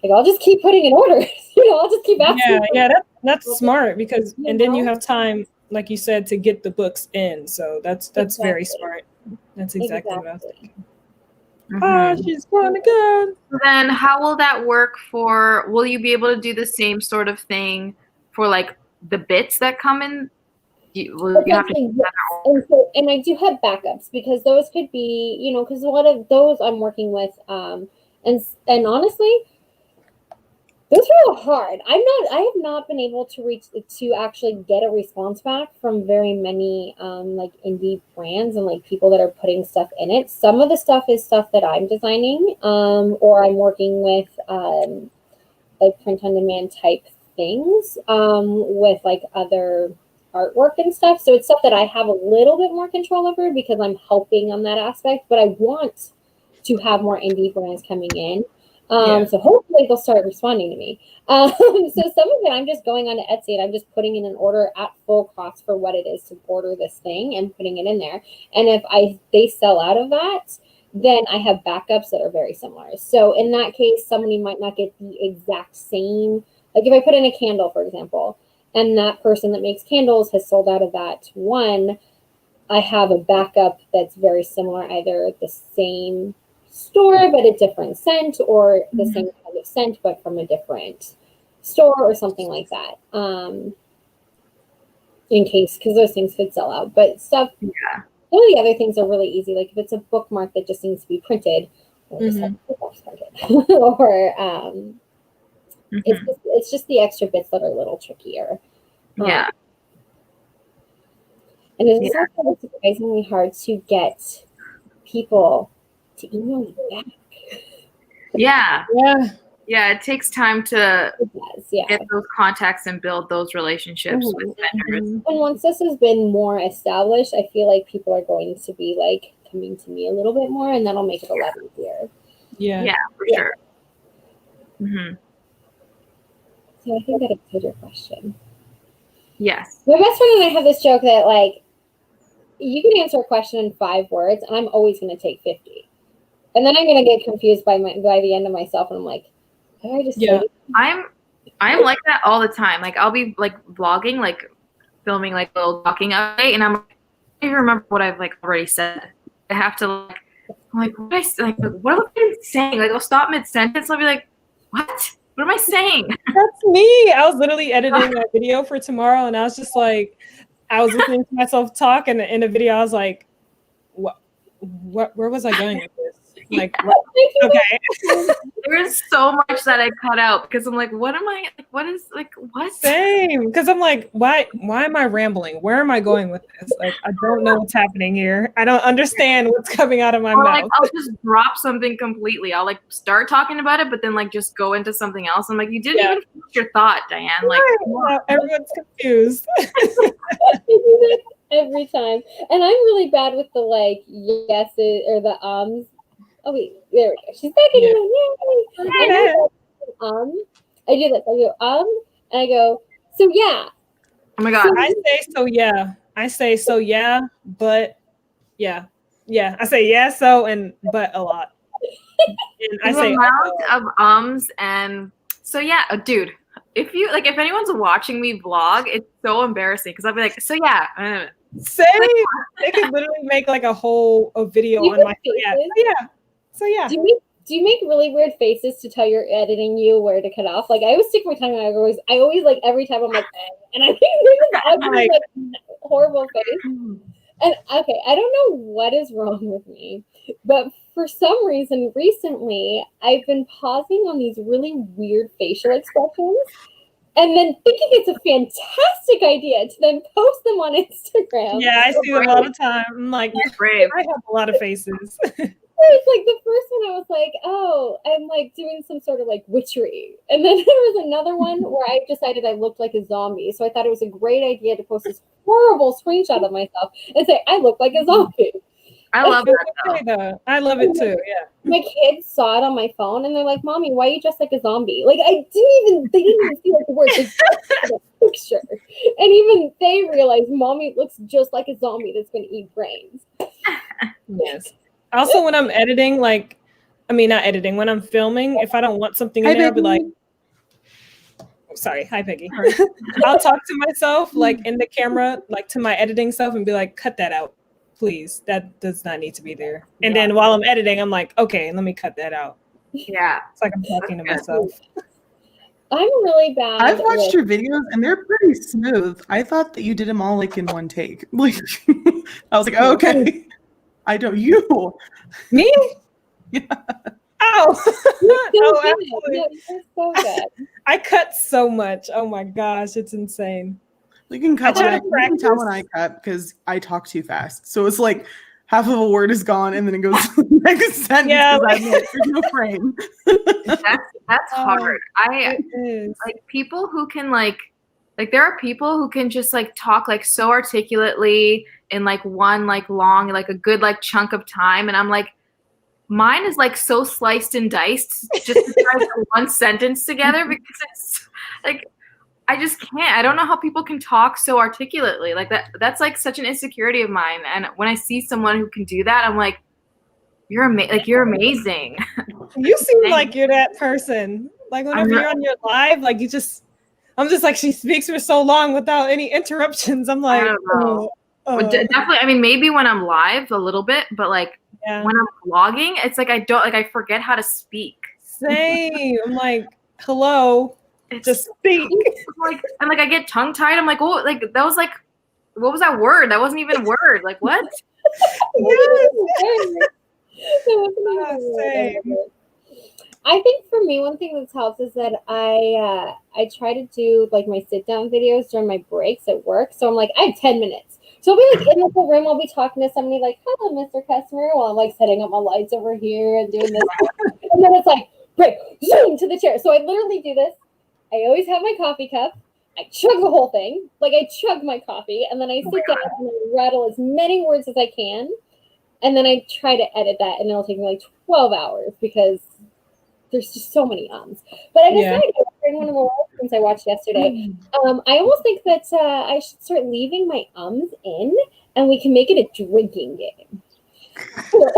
Like, I'll just keep putting in orders. I'll just keep asking. Yeah, that's smart, because and then you have time, like you said, to get the books in. So that's very smart. That's exactly what I was thinking. She's going again. Then how will that work will you be able to do the same sort of thing for like the bits that come in? Will you have to and I do have backups, because those could be, because a lot of those I'm working with, and honestly, those are hard. I have not been able to actually get a response back from very many like indie brands and like people that are putting stuff in it. Some of the stuff is stuff that I'm designing, or I'm working with like print on demand type things, with like other artwork and stuff. So it's stuff that I have a little bit more control over because I'm helping on that aspect, but I want to have more indie brands coming in. So hopefully they'll start responding to me. So some of it, I'm just going on to Etsy and I'm just putting in an order at full cost for what it is to order this thing and putting it in there. And if they sell out of that, then I have backups that are very similar. So in that case, somebody might not get the exact same. Like if I put in a candle, for example, and that person that makes candles has sold out of that one, I have a backup that's very similar, either the same store but a different scent, or the same kind of scent but from a different store or something like that. In case, because those things could sell out. But stuff, some of the other things are really easy. Like if it's a bookmark that just needs to be printed, or it's just the extra bits that are a little trickier. Yeah. And it's also surprisingly hard to get people to email you back. Yeah. Yeah. Yeah, it takes time to get those contacts and build those relationships with vendors. And once this has been more established, I feel like people are going to be like coming to me a little bit more, and that'll make it a lot easier. Yeah, for sure. Mm-hmm. So I think that answered your question. Yes. My best friend and I have this joke that like you can answer a question in 5 words, and I'm always going to take 50, and then I'm going to get confused by the end of myself, and I'm like, did I just say? I'm like that all the time. Like I'll be like vlogging, like filming like a little talking update, and I don't even remember what I've like already said. I have to like, I'm like, what am I saying? Like I'll stop mid sentence. I'll be like, what? What am I saying? That's me. I was literally editing a video for tomorrow, and I was just like, I was listening to myself talk, and in the video, I was like, what? Where was I going with this? Like, okay. There's so much that I cut out because I'm like, what am I? Like, what is like what? Same, because I'm like, why am I rambling? Where am I going with this? Like, I don't know what's happening here. I don't understand what's coming out of my mouth. Like, I'll just drop something completely. I'll like start talking about it, but then like just go into something else. I'm like, you didn't even finish your thought, Diane. Like, everyone's confused. Every time, and I'm really bad with the like yeses or the ums. Oh wait, there we go. She's back again. Yay! I do this. I go and I go. So yeah. Oh my god. So, I say so yeah. I say so yeah, but yeah. I say yeah, so and but a lot. And I say amount of ums and so yeah, dude. If anyone's watching me vlog, it's so embarrassing because I'll be like, so yeah. Same. They could literally make like a video on my So yeah. Do you make really weird faces to tell you're editing you where to cut off? Like I always stick my tongue out. I always like every time I'm like, and I think this ugly, like horrible face. And okay, I don't know what is wrong with me, but for some reason recently I've been pausing on these really weird facial expressions. And then thinking it's a fantastic idea to then post them on Instagram. Yeah, I see them all the time. I'm like, you're brave. I have a lot of faces. It's like the first one I was like, oh, I'm like doing some sort of like witchery. And then there was another one where I decided I looked like a zombie. So I thought it was a great idea to post this horrible screenshot of myself and say, I look like a zombie. I love that though. I love it too. Yeah. My kids saw it on my phone and they're like, Mommy, why are you dressed like a zombie? Like they didn't even see like the words, just the picture. And even they realized Mommy looks just like a zombie that's gonna eat brains. Yes. Also when I'm editing, when I'm filming, if I don't want something in there, I'll be like, sorry, hi Peggy. I'll talk to myself like in the camera, like to my editing stuff and be like, cut that out. Please, that does not need to be there. And then while I'm editing, I'm like, okay, let me cut that out. Yeah. It's like I'm talking to myself. I'm really bad. I've watched your videos and they're pretty smooth. I thought that you did them all like in one take. Like I was like, oh, okay. I don't you. Me? Yeah. Oh, you're so good. I cut so much. Oh my gosh, it's insane. You can cut when I cut because I talk too fast. So it's like half of a word is gone and then it goes to the next sentence. Yeah, there's no frame. That's hard. I like people who can like there are people who can just like talk like so articulately in like one like long like a good like chunk of time, and I'm like, mine is like so sliced and diced just to try to put one sentence together because it's like I just can't. I don't know how people can talk so articulately. Like that's like such an insecurity of mine. And when I see someone who can do that, I'm like, you're amazing. You seem like you're that person. Like whenever you're on your live, like I'm just like, she speaks for so long without any interruptions. I'm like, I don't know. Definitely. I mean, maybe when I'm live a little bit, but like when I'm vlogging, it's like I forget how to speak. Same. I'm like, hello. Just speak. And I get tongue tied. I'm like, oh, like that was like, what was that word? That wasn't even a word. Like what? I think for me, one thing that's helped is that I try to do like my sit down videos during my breaks at work. So I'm like, I have 10 minutes. So I'll be like in the room, I'll be talking to somebody like, hello, Mr. Customer, while I'm like setting up my lights over here and doing this. And then it's like, break, zoom to the chair. So I literally do this. I always have my coffee cup. I chug the whole thing. Like I chug my coffee and then I sit down and I rattle as many words as I can. And then I try to edit that and it'll take me like 12 hours because there's just so many ums. But I decided during one of the live streams I watched yesterday, I almost think that I should start leaving my ums in and we can make it a drinking game. You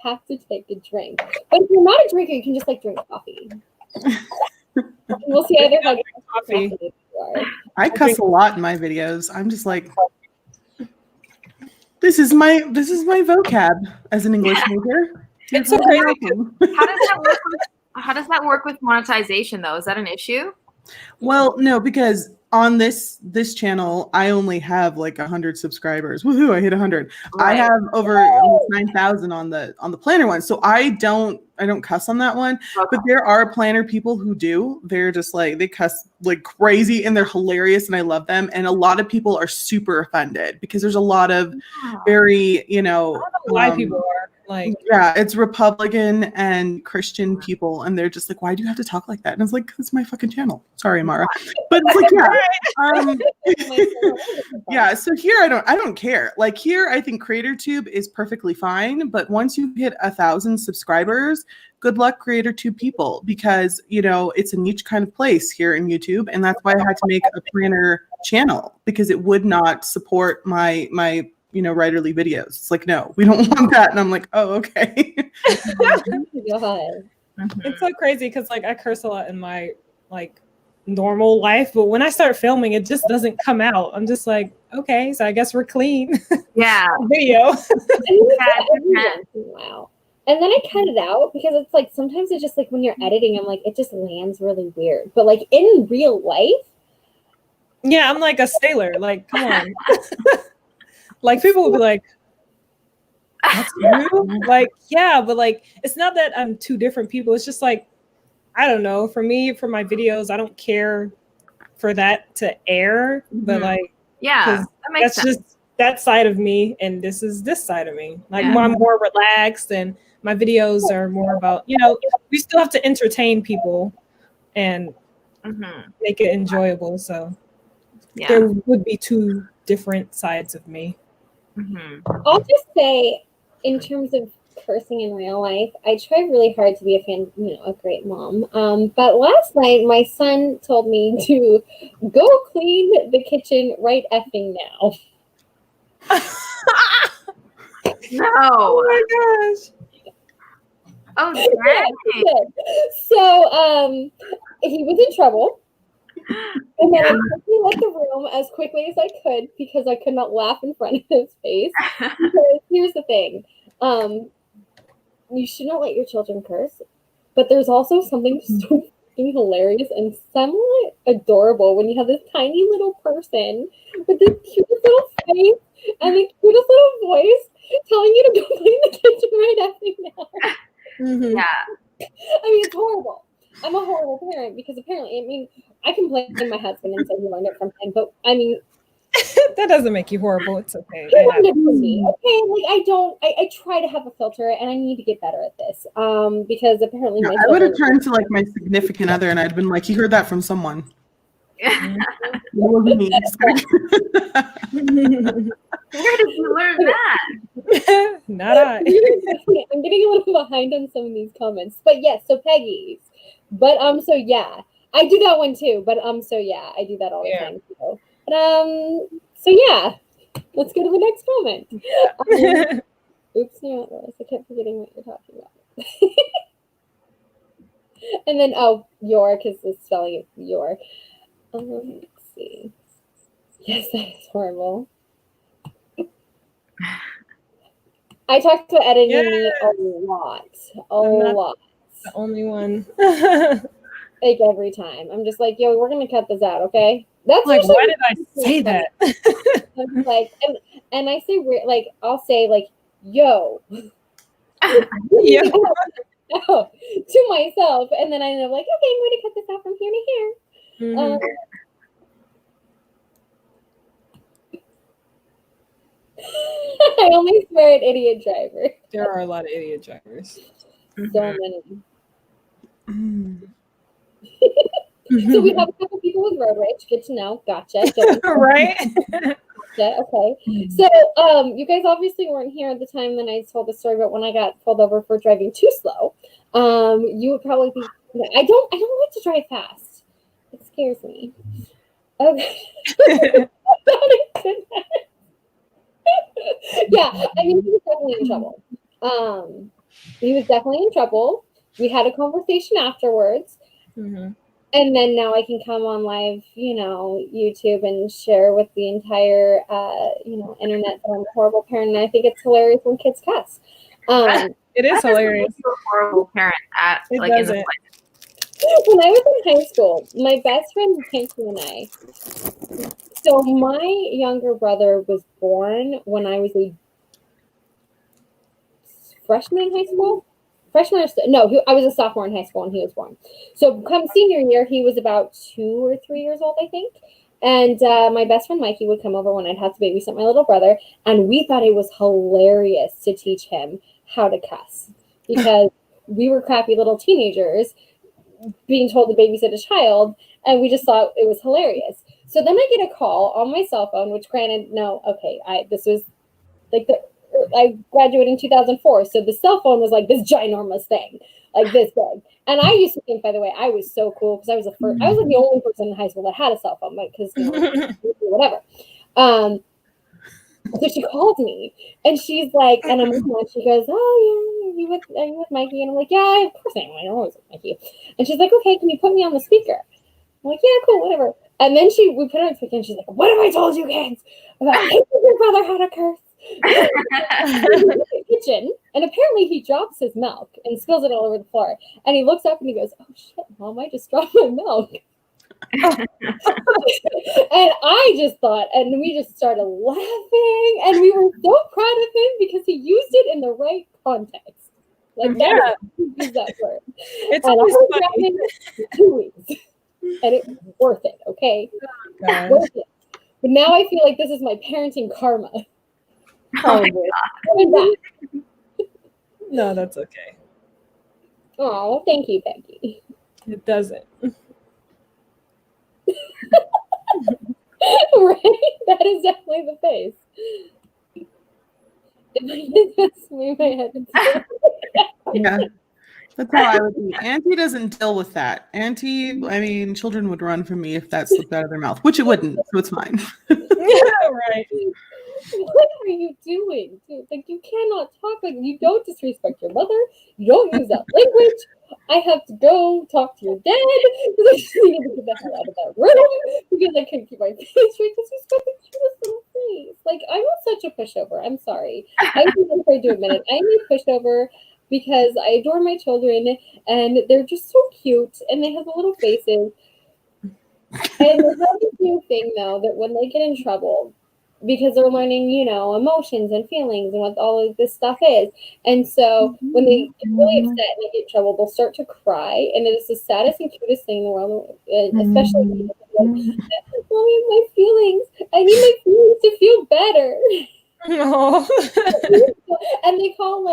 have to take a drink. But if you're not a drinker, you can just like drink coffee. We'll see either how coffee. I cuss a lot in my videos. I'm just like, this is my vocab as an English major. It's so crazy. How does that work with monetization though? Is that an issue? Well, no, because on this channel, I only have like 100 subscribers. Woohoo! I hit 100. Right. I have over 9,000 on the planner one. So I don't cuss on that one. Okay. But there are planner people who do. They're just like they cuss like crazy and they're hilarious and I love them. And a lot of people are super offended because there's a lot of very I don't know why people are. Like, yeah, it's Republican and Christian people, and they're just like, "Why do you have to talk like that?" And it's like, "It's my fucking channel." Sorry, Amara, but it's like, yeah, So here, I don't care. Like here, I think CreatorTube is perfectly fine, but once you hit 1,000 subscribers, good luck, CreatorTube people, because it's a niche kind of place here in YouTube, and that's why I had to make a planner channel because it would not support my writerly videos. It's like, no, we don't want that. And I'm like, oh, okay. It's so crazy because like I curse a lot in my like normal life, but when I start filming, it just doesn't come out. I'm just like, okay, so I guess we're clean. Yeah. Video. Wow. And then I cut it out because it's like sometimes it's just like when you're editing, I'm like, it just lands really weird. But like in real life. Yeah, I'm like a sailor. Like, come on. Like people would be like, that's you? Like, yeah, but like, it's not that I'm two different people. It's just like, I don't know. For me, for my videos, I don't care for that to air, but like, yeah, that's sense. Just that side of me. And this is this side of me. Like I'm more relaxed and my videos are more about, we still have to entertain people and make it enjoyable. So there would be two different sides of me. I'll just say, in terms of cursing in real life, I try really hard to be a great mom. But last night, my son told me to go clean the kitchen right effing now. No. Oh my gosh. Oh, dang. So, he was in trouble. And then I quickly left the room as quickly as I could because I could not laugh in front of his face. Because here's the thing. You shouldn't let your children curse, but there's also something so fucking hilarious and somewhat adorable when you have this tiny little person with this cutest little face and the cutest little voice telling you to go clean the kitchen right effing now. Yeah. I mean, it's horrible. I'm a horrible parent because apparently, I can blame my husband and say he learned it from him, but that doesn't make you horrible. It's okay. He learned it from me. Okay, I try to have a filter and I need to get better at this. Because apparently I would have turned to like my significant other and I'd been like, you heard that from someone. Where did you learn that? Not I. I'm getting a little behind on some of these comments, but yes. So Peggy's, but so yeah, I do that one too. But so yeah, I do that all the time too. But so yeah, let's go to the next comment. Oops, no, I kept forgetting what you're talking about. And then your, because the spelling of your. Let's see. Yes, that is horrible. I talk to editing me a lot. The only one. Like every time. I'm just like, yo, we're gonna cut this out, okay? That's like, why did I say that? I'm like, and I say weird, like I'll say like, yo. Yeah. To myself, and then I end up like, okay, I'm going to cut this out from here to here. Mm-hmm. I only swear at idiot driver. There are a lot of idiot drivers. So many. So we have a couple people with road rage. Good to know. Gotcha. Right? Gotcha. Okay. So you guys obviously weren't here at the time when I told the story, but when I got pulled over for driving too slow, you would probably be. I don't like to drive fast. It scares me. Okay. Yeah, I mean, he was definitely in trouble. He was definitely in trouble. We had a conversation afterwards. Mm-hmm. And then now I can come on live, YouTube and share with the entire, internet that I'm a horrible parent. And I think it's hilarious when kids cuss. It is hilarious. A horrible parent at it like doesn't. in the When I was in high school, my best friend Hanky and I. So my younger brother was born when I was a freshman in high school. I was a sophomore in high school when he was born. So come senior year, he was about 2 or 3 years old, I think. And my best friend Mikey would come over when I'd have to babysit my little brother, and we thought it was hilarious to teach him how to cuss because we were crappy little teenagers being told to babysit a child, and we just thought it was hilarious. So then I get a call on my cell phone, which granted, this was like I graduated in 2004, so the cell phone was like this ginormous thing, like this big. And I used to think, by the way, I was so cool because I was like the only person in high school that had a cell phone, because whatever. So she called me, and she's like, and I'm with her, she goes, "Oh yeah, are you with Mikey?" And I'm like, "Yeah, of course I am. I'm always with Mikey." And she's like, "Okay, can you put me on the speaker?" I'm like, "Yeah, cool, whatever." And then we put her on speaker, and she's like, "What have I told you kids about teaching your brother how to curse?" In the kitchen, and apparently he drops his milk and spills it all over the floor. And he looks up and he goes, "Oh shit, Mom, I just dropped my milk." And I just thought, and we just started laughing, and we were so proud of him because he used it in the right context. Like that, use that word. It's always funny. For 2 weeks, and it was worth it. Okay, worth it. But now I feel like this is my parenting karma. Probably. No, that's okay. Oh, thank you, Becky. It doesn't. Right? That is definitely the face. If I could just move my head. Yeah. That's how I would be. Auntie doesn't deal with that. Children would run from me if that slipped out of their mouth, which it wouldn't, so it's fine. Yeah, right. What are you doing? Dude, like, you cannot talk like you don't disrespect your mother. You don't use that language. I have to go talk to your dad because I just need to get the hell out of that room because I couldn't keep my face straight because he's got the cutest little face. Like, I'm such a pushover. I'm sorry. I'm even afraid to admit it. I'm a pushover because I adore my children and they're just so cute and they have the little faces. And there's this new thing though that when they get in trouble, because they're learning, emotions and feelings and what all of this stuff is. And so when they get really upset and they get in trouble, they'll start to cry. And it is the saddest and cutest thing in the world, especially Mommy, my feelings. I need my feelings to feel better. Oh. And they call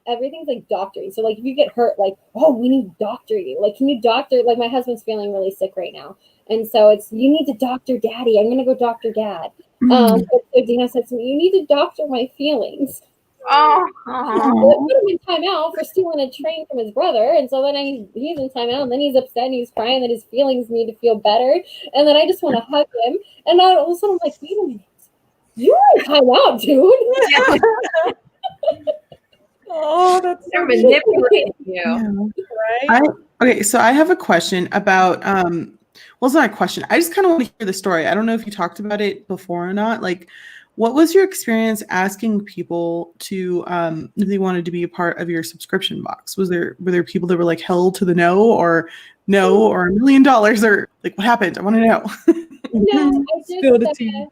everything's like doctoring. So like if you get hurt, like, oh, we need to doctor you. Like, can you doctor? Like my husband's feeling really sick right now. And so you need to doctor daddy. I'm going to go doctor dad. But so Dina said to me, "You need to doctor my feelings." Oh, So I put him in timeout for stealing a train from his brother, and so then he's in timeout, and then he's upset and he's crying that his feelings need to feel better, and then I just want to hug him, and all of a sudden I'm like, wait a minute, you're in timeout, dude. Oh, that's they're manipulating you. right. Okay, so I have a question about well, it's not a question. I just kind of want to hear the story. I don't know if you talked about it before or not. Like, what was your experience asking people to if they wanted to be a part of your subscription box? Were there people that were like held to the no or $1 million or like what happened? I want to know. No, Spill the tea.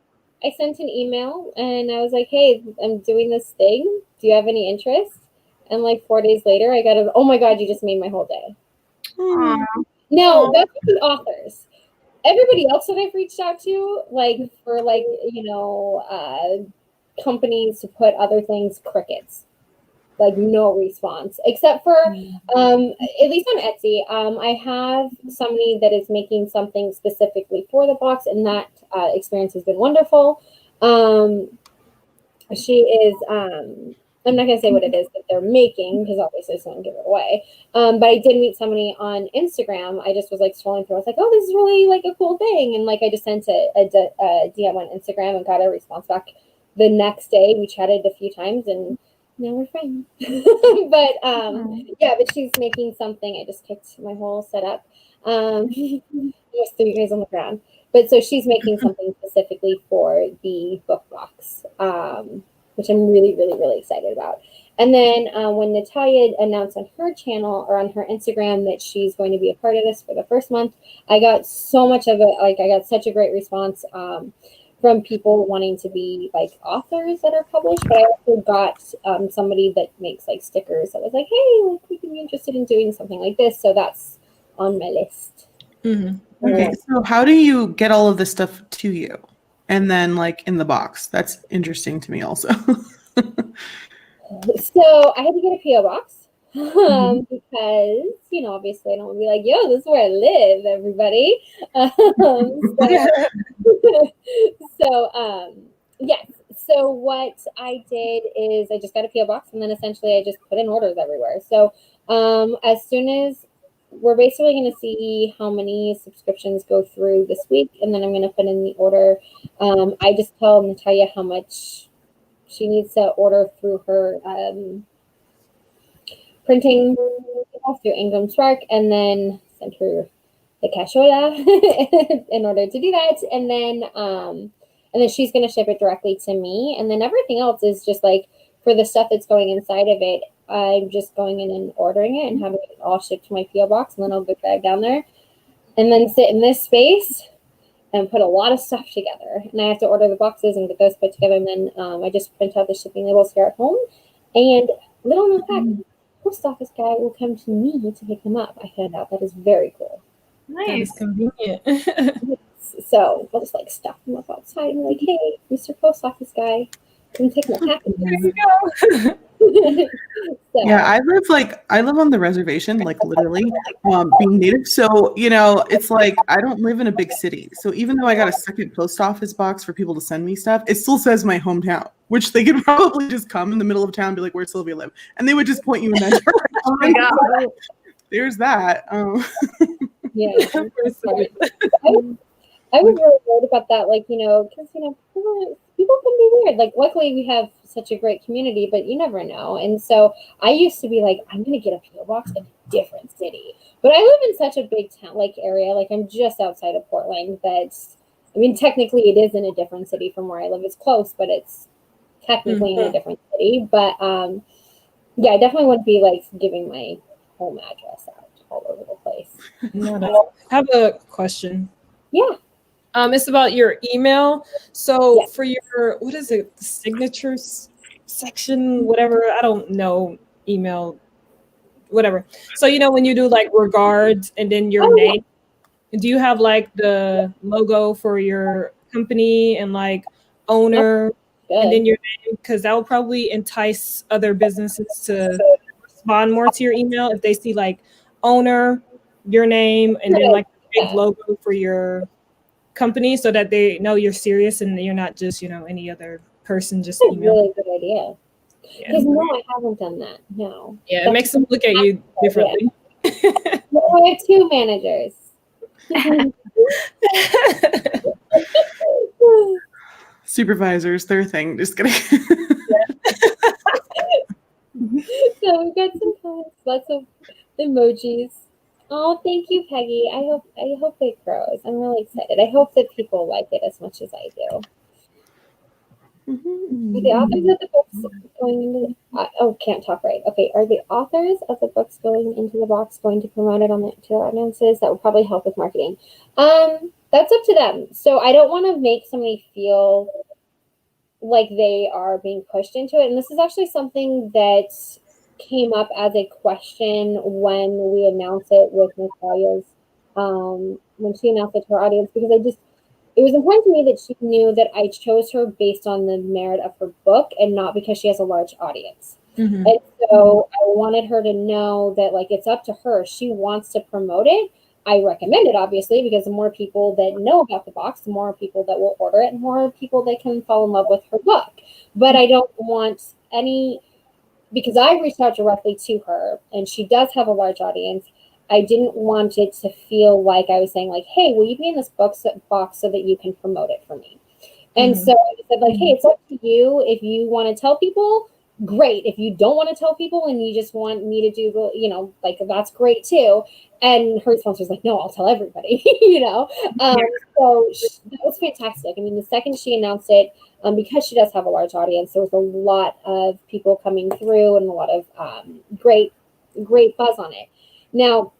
I sent an email and I was like, hey, I'm doing this thing. Do you have any interest? And like 4 days later, I got a, oh my God, you just made my whole day. No, that's with the authors. Everybody else that I've reached out to, like for like, companies to put other things, crickets. Like no response, except for at least on Etsy. I have somebody that is making something specifically for the box, and that experience has been wonderful. She is I'm not gonna say what it is that they're making because obviously I just won't give it away. But I did meet somebody on Instagram. I just was like scrolling through. I was like, oh, this is really like a cool thing, and like I just sent a DM on Instagram and got a response back the next day. We chatted a few times and now we're friends. But yeah, but she's making something. I just kicked my whole setup. Just threw you guys on the ground. But so she's making something specifically for the book box, which I'm really, really, really excited about. And then when Natalia announced on her channel or on her Instagram that she's going to be a part of this for the first month, I got so much of it. Like I got such a great response from people wanting to be like authors that are published, but I also got somebody that makes like stickers that was like, hey, like we can be interested in doing something like this. So that's on my list. Okay, so how do you get all of this stuff to you? And then like in the box? That's interesting to me also. So I had to get a P.O. box because, obviously I don't want to be like, yo, this is where I live, everybody. Yes. So what I did is I just got a P.O. box and then essentially I just put in orders everywhere. So as soon as we're basically going to see how many subscriptions go through this week, and then I'm going to put in the order. I just tell Natalia how much she needs to order through her printing through Ingram Spark, and then send her the cashola in order to do that, and then she's going to ship it directly to me, and then everything else is just like for the stuff that's going inside of it. I'm just going in and ordering it and having it all shipped to my P.O. box, and then I'll get back down there and then sit in this space and put a lot of stuff together. And I have to order the boxes and get those put together. And then I just print out the shipping labels here at home. And little known fact, post office guy will come to me to pick them up. I found out that is very cool. Nice. That is convenient. So I'll just like stuff them up outside and like, hey, Mr. Post Office guy, can you take my package? There you go. Yeah, I live on the reservation, like literally, being native. So, it's like I don't live in a big city. So even though I got a second post office box for people to send me stuff, it still says my hometown, which they could probably just come in the middle of town and be like, where's Sylvia live? And they would just point you in that direction. Oh my God. There's that. Yeah. I was really worried about that, like, because, people can be weird. Like, luckily we have such a great community, but you never know. And so I used to be like, I'm going to get a P.O. box in a different city. But I live in such a big town, like, area. Like, I'm just outside of Portland. Technically it is in a different city from where I live. It's close, but it's technically in a different city. But, yeah, I definitely wouldn't be, like, giving my home address out all over the place. I have a question. Yeah. It's about your email. So for your, what is it? The signatures section, whatever. I don't know. Email, whatever. So, when you do like regards and then your name, do you have like the logo for your company and like owner and then your name? Because that will probably entice other businesses to respond more to your email if they see like owner, your name, and then like a big logo for your company so that they know you're serious and you're not just, any other person just That's a email. really good idea. Because no, I haven't done that. No. Yeah, it makes them look at you differently. No, I have 2 managers. Supervisors, their thing. Just kidding. So we've got some comments, lots of emojis. Oh, thank you, Peggy. I hope it grows. I'm really excited. I hope that people like it as much as I do. Are the authors of the books going into can't talk right. Okay, are the authors of the books going into the box going to promote it to their audiences? That would probably help with marketing. That's up to them. So I don't want to make somebody feel like they are being pushed into it. And this is actually something that came up as a question when we announced it with Natalia's, when she announced it to her audience, because it was important to me that she knew that I chose her based on the merit of her book and not because she has a large audience. Mm-hmm. And so I wanted her to know that, like, it's up to her. She wants to promote it. I recommend it, obviously, because the more people that know about the box, the more people that will order it, and more people that can fall in love with her book. But I don't want because I reached out directly to her, and she does have a large audience. I didn't want it to feel like I was saying, like, hey, will you be in this box so that you can promote it for me? And so I said, like, hey, it's up to you. If you want to tell people, great. If you don't want to tell people and you just want me to do, like, that's great too. And her response was like, no, I'll tell everybody, So that was fantastic. I mean, the second she announced it, because she does have a large audience, there was a lot of people coming through and a lot of great buzz on it. Now,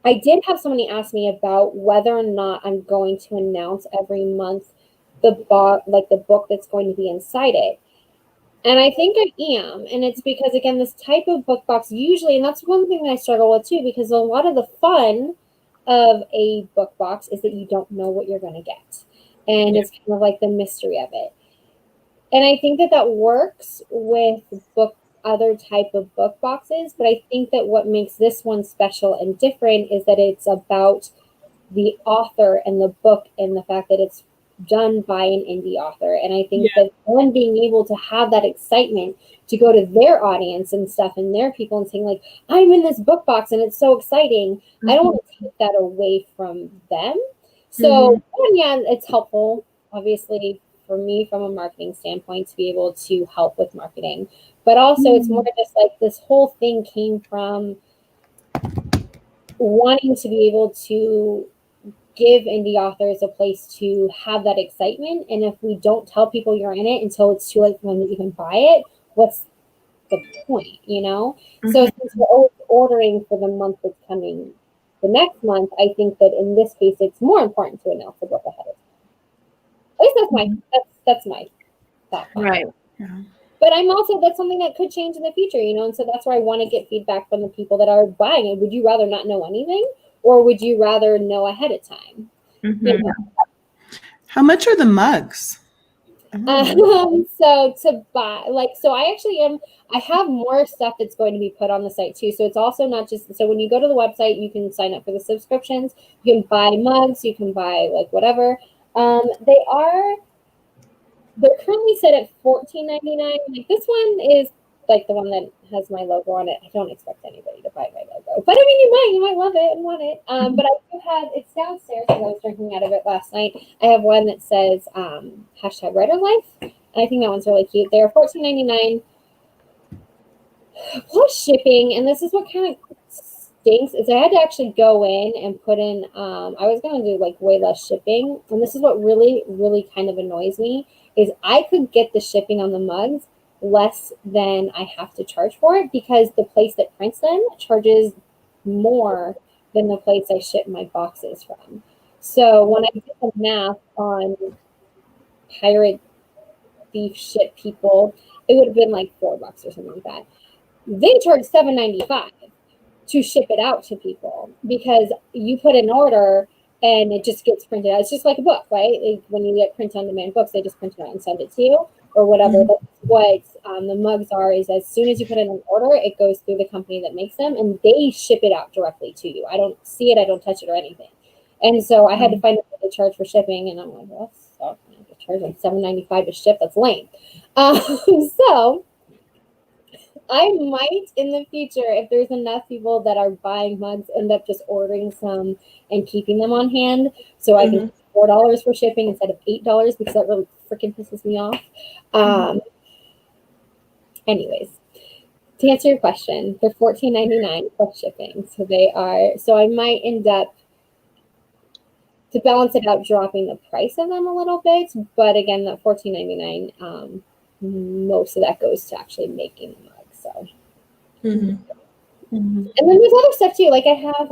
I did have somebody ask me about whether or not I'm going to announce every month the book that's going to be inside it. And I think I am. And it's because, again, this type of book box usually, and that's one thing that I struggle with too, because a lot of the fun of a book box is that you don't know what you're going to get. And it's kind of like the mystery of it. And I think that works with other type of book boxes, but I think that what makes this one special and different is that it's about the author and the book and the fact that it's done by an indie author. And I think that one being able to have that excitement to go to their audience and stuff and their people and saying, like, I'm in this book box and it's so exciting. I don't want to take that away from them. So it's helpful, obviously, for me from a marketing standpoint to be able to help with marketing. But also it's more just like this whole thing came from wanting to be able to give indie authors a place to have that excitement. And if we don't tell people you're in it until it's too late for them to even buy it, what's the point, So since we're always ordering for the month that's coming the next month, I think that in this case, it's more important to announce the book ahead of time. At least that's my thought. Right. Yeah. But that's something that could change in the future, and so that's where I want to get feedback from the people that are buying it. Would you rather not know anything, or would you rather know ahead of time? How much are the mugs? So to buy, I have more stuff that's going to be put on the site too. So it's also not just, so when you go to the website, you can sign up for the subscriptions. You can buy mugs, you can buy like whatever. They're currently set at $14.99. Like this one is like the one that has my logo on it. I don't expect anybody to buy my logo, but I mean, you might love it and want it. But I do have, it's downstairs because I was drinking out of it last night. I have one that says #WriterLife. And I think that one's really cute. They're $14.99 plus shipping. And this is what kind of stinks is I had to actually go in and put in, I was going to do like way less shipping. And this is what really, really kind of annoys me is I could get the shipping on the mugs less than I have to charge for it because the place that prints them charges more than the place I ship my boxes from. So when I did the math on pirate thief ship people, it would have been like $4 or something like that. They charge $7.95 to ship it out to people because you put an order and it just gets printed out. It's just like a book, right? Like when you get print-on-demand books, they just print it out and send it to you or whatever. That's what the mugs are is as soon as you put in an order, it goes through the company that makes them and they ship it out directly to you. I don't see it, I don't touch it or anything. And so I had to find a way to charge for shipping. And I'm like, well, I'm going to charge like $7.95 to ship. That's lame. So I might in the future, if there's enough people that are buying mugs, end up just ordering some and keeping them on hand so I can $4 for shipping instead of $8 because that really freaking pisses me off. Anyways, to answer your question, they're $14.99 plus shipping. So they are, so I might end up, to balance it out, dropping the price of them a little bit. But again, that $14.99, most of that goes to actually making the mug. So, and then there's other stuff too. Like I have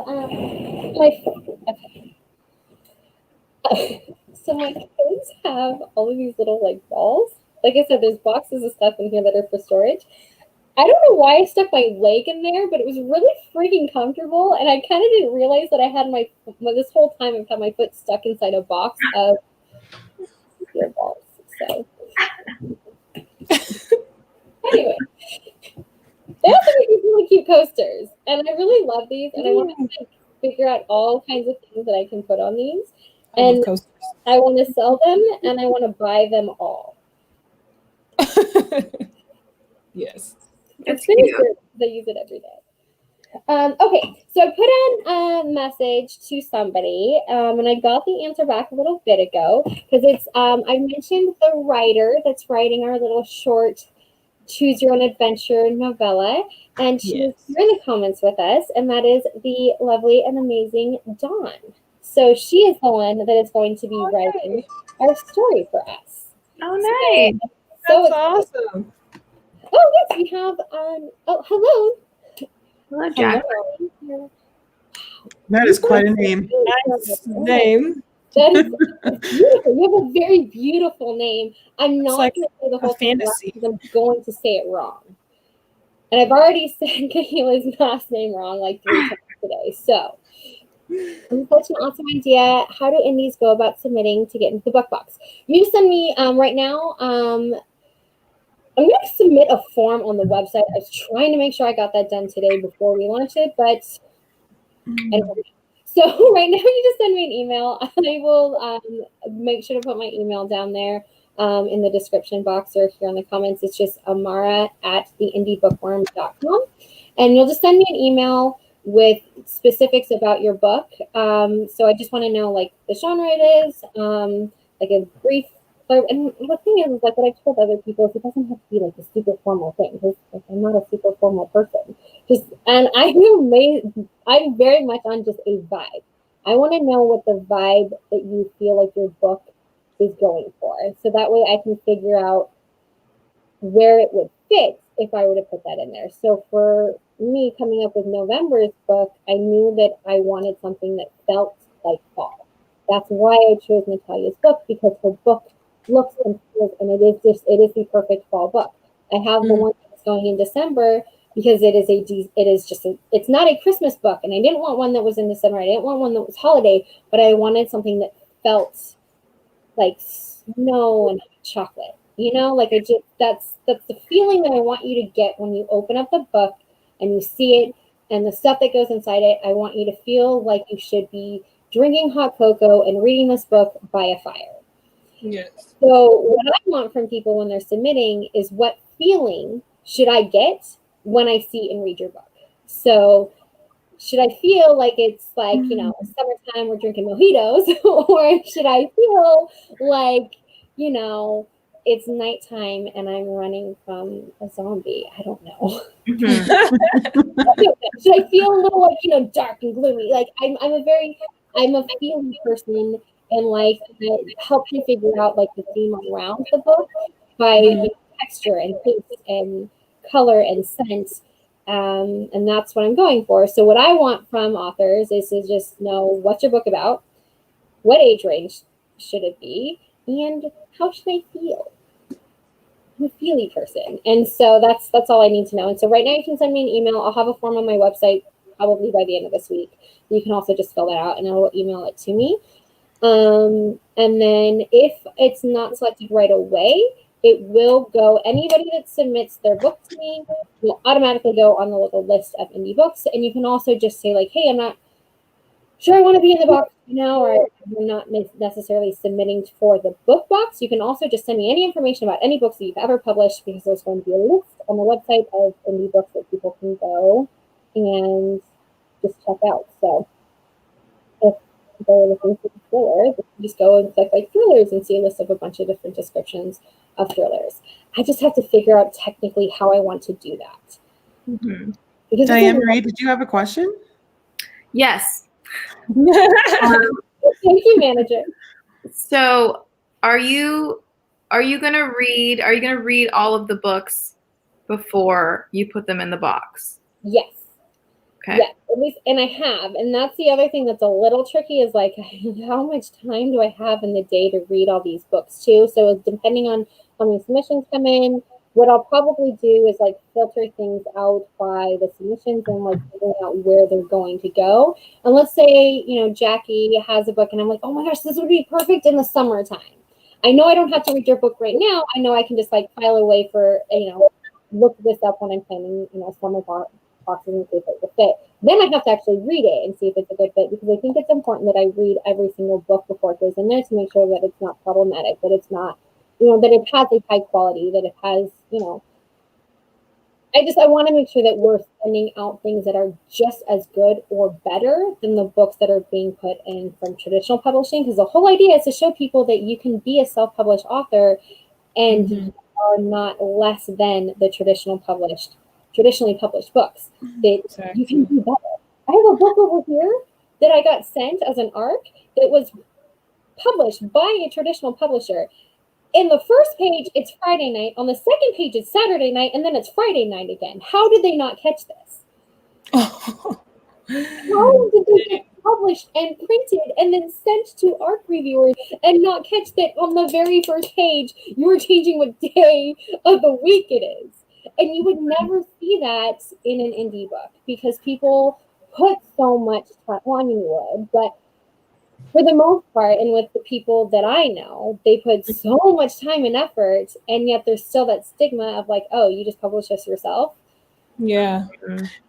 so my kids have all of these little like balls. Like I said, there's boxes of stuff in here that are for storage. I don't know why I stuck my leg in there, but it was really freaking comfortable, and I kind of didn't realize that I had this whole time I've had my foot stuck inside a box of your balls. So anyway, they also make these really cute coasters, and I really love these, and I want to figure out all kinds of things that I can put on these, and I want to sell them, and I want to buy them all. Yes. It's cute. They use it every day. Okay, so I put in a message to somebody, and I got the answer back a little bit ago because it's I mentioned the writer that's writing our little short Choose Your Own Adventure novella, and she was here in the comments with us, and that is the lovely and amazing Dawn. So she is the one that is going to be writing our story for us. Oh, nice! That's awesome. Oh yes, we have oh hello. Hello, Jack. That is quite a name. Nice name. That is beautiful. You have a very beautiful name. I'm not like going to say the whole thing fantasy because I'm going to say it wrong. And I've already said Kahilah's last name wrong like 3 times today. So I'm such an awesome idea. How do indies go about submitting to get into the book box? You send me right now. I'm going to submit a form on the website. I was trying to make sure I got that done today before we launch it, but so right now you just send me an email. I will make sure to put my email down there in the description box or here in the comments. It's just amara@theindiebookworm.com, and you'll just send me an email with specifics about your book. So I just want to know like the genre it is, like a brief. And the thing is, like what I've told other people, is it doesn't have to be like a super formal thing. Because like, I'm not a super formal person. And I'm very much on just a vibe. I want to know what the vibe that you feel like your book is going for, so that way I can figure out where it would fit if I were to put that in there. So for me, coming up with November's book, I knew that I wanted something that felt like fall. That's why I chose Natalia's book, because her book looks and feels, and it is the perfect fall book. I have the one that's going in December because it's not a Christmas book, and I didn't want one that was in December. I didn't want one that was holiday, but I wanted something that felt like snow and chocolate. You know, like that's the feeling that I want you to get when you open up the book and you see it and the stuff that goes inside it. I want you to feel like you should be drinking hot cocoa and reading this book by a fire. Yes. So what I want from people when they're submitting is, what feeling should I get when I see and read your book? So should I feel like it's like, you know, summertime, we're drinking mojitos, or should I feel like, you know, it's nighttime and I'm running from a zombie? I don't know. Should I feel a little like, you know, dark and gloomy? Like I'm a feeling person in life that helps you figure out like the theme around the book by texture and taste and color and scent. And that's what I'm going for. So what I want from authors is to just know, what's your book about? What age range should it be? And how should I feel? I'm a feely person. And so that's all I need to know. And so right now you can send me an email. I'll have a form on my website probably by the end of this week. You can also just fill that out and I will email it to me. And then if it's not selected right away, it will go, anybody that submits their book to me will automatically go on the little list of indie books. And you can also just say like, hey, I'm not sure I want to be in the box or you're not necessarily submitting for the book box, you can also just send me any information about any books that you've ever published, because there's going to be a list on the website of indie books that people can go and just check out. So if they're looking for thrillers, you can just go and click like thrillers and see a list of a bunch of different descriptions of thrillers. I just have to figure out technically how I want to do that. Mm-hmm. Because Diane Mariee, did you have a question? Yes. Thank you, manager. So are you gonna read all of the books before you put them in the box? Yes. Okay. Yeah, at least, and I have, and that's the other thing that's a little tricky is like, how much time do I have in the day to read all these books too? So depending on how many submissions come in, what I'll probably do is like filter things out by the submissions and like figuring out where they're going to go. And let's say, Jackie has a book and I'm like, oh my gosh, this would be perfect in the summertime. I know I don't have to read your book right now. I know I can just like file away for, look this up when I'm planning, summer boxes and see if it will fit. Then I have to actually read it and see if it's a good fit, because I think it's important that I read every single book before it goes in there to make sure that it's not problematic, that it's not, that it has a high quality, that it has, I want to make sure that we're sending out things that are just as good or better than the books that are being put in from traditional publishing, because the whole idea is to show people that you can be a self-published author and you are not less than the traditionally published books, that you can do better. I have a book over here that I got sent as an ARC that was published by a traditional publisher. In the first page, it's Friday night. On the second page, it's Saturday night, and then it's Friday night again. How did they not catch this? How did they get published and printed and then sent to ARC reviewers and not catch that on the very first page you were changing what day of the week it is? And you would never see that in an indie book because people put so much time. Well, I mean, you would, but for the most part, and with the people that I know, they put so much time and effort, and yet there's still that stigma of like, oh, you just publish this yourself. Yeah.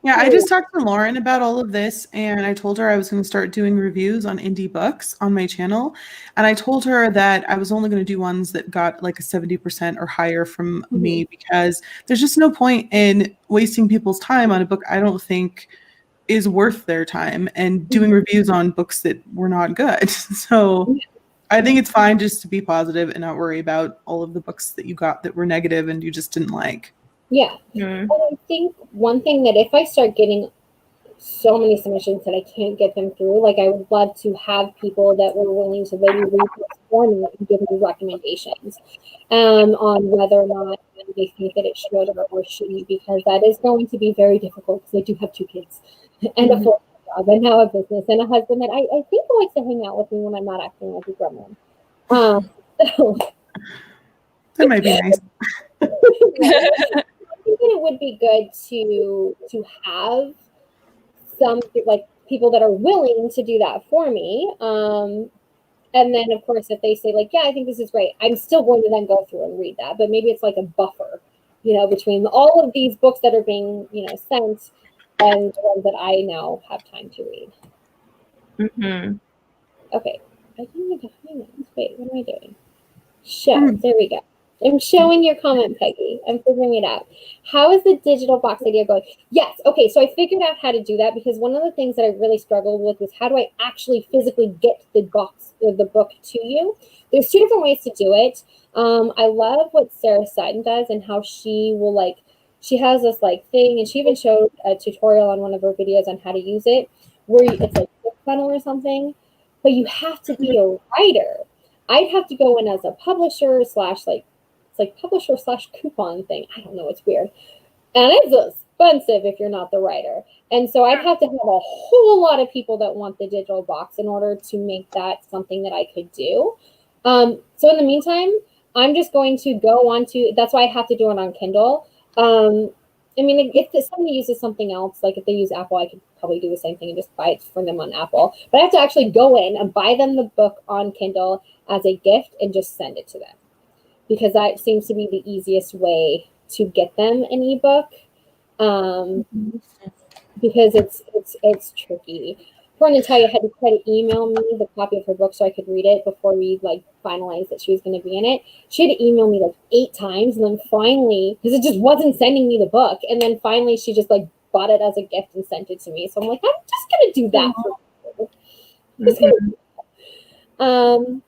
Yeah, I just talked to Lauren about all of this, and I told her I was going to start doing reviews on indie books on my channel. And I told her that I was only going to do ones that got like a 70% or higher from me, because there's just no point in wasting people's time on a book I don't think is worth their time and doing reviews on books that were not good. So I think it's fine just to be positive and not worry about all of the books that you got that were negative and you just didn't like. Yeah. And I think one thing that if I start getting so many submissions that I can't get them through, like I would love to have people that were willing to maybe read books for me and give me recommendations on whether or not they think that it should or shouldn't, because that is going to be very difficult because I do have 2 kids and a full job and now a business and a husband that I think likes to hang out with me when I'm not acting like a gremlin. So that might be nice. I think that it would be good to have some like people that are willing to do that for me. And then of course, if they say like, yeah, I think this is great, I'm still going to then go through and read that. But maybe it's like a buffer, between all of these books that are being, sent and the ones that I now have time to read. Okay. I think wait, what am I doing? Show. There we go. I'm showing your comment, Peggy. I'm figuring it out. How is the digital box idea going? Yes. Okay. So I figured out how to do that, because one of the things that I really struggled with was how do I actually physically get the box of the book to you? There's 2 different ways to do it. I love what Sarah Sutton does and how she will she has this thing, and she even showed a tutorial on one of her videos on how to use it, where it's like book funnel or something, but you have to be a writer. I'd have to go in as a publisher / publisher / coupon thing. I don't know. It's weird. And it's expensive if you're not the writer. And so I'd have to have a whole lot of people that want the digital box in order to make that something that I could do. So in the meantime, I'm just going to go on to, that's why I have to do it on Kindle. I mean, if somebody uses something else, like if they use Apple, I could probably do the same thing and just buy it for them on Apple. But I have to actually go in and buy them the book on Kindle as a gift and just send it to them, because that seems to be the easiest way to get them an ebook. Because it's tricky. poor Natalia had to try to email me the copy of her book so I could read it before we like finalized that she was going to be in it. She had to email me like 8 times, and then finally, because it just wasn't sending me the book, and then finally she just like bought it as a gift and sent it to me. So I'm like, I'm just gonna do that for you. Just gonna do that.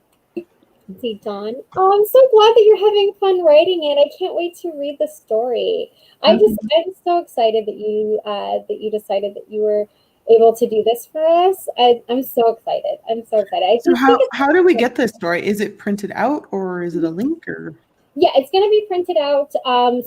Let's see, Dawn. Oh, I'm so glad that you're having fun writing it. I can't wait to read the story. I'm so excited that you decided that you were able to do this for us. I'm so excited. I'm so excited. So how do we get this story? Is it printed out or is it a link or? Yeah, it's going to be printed out.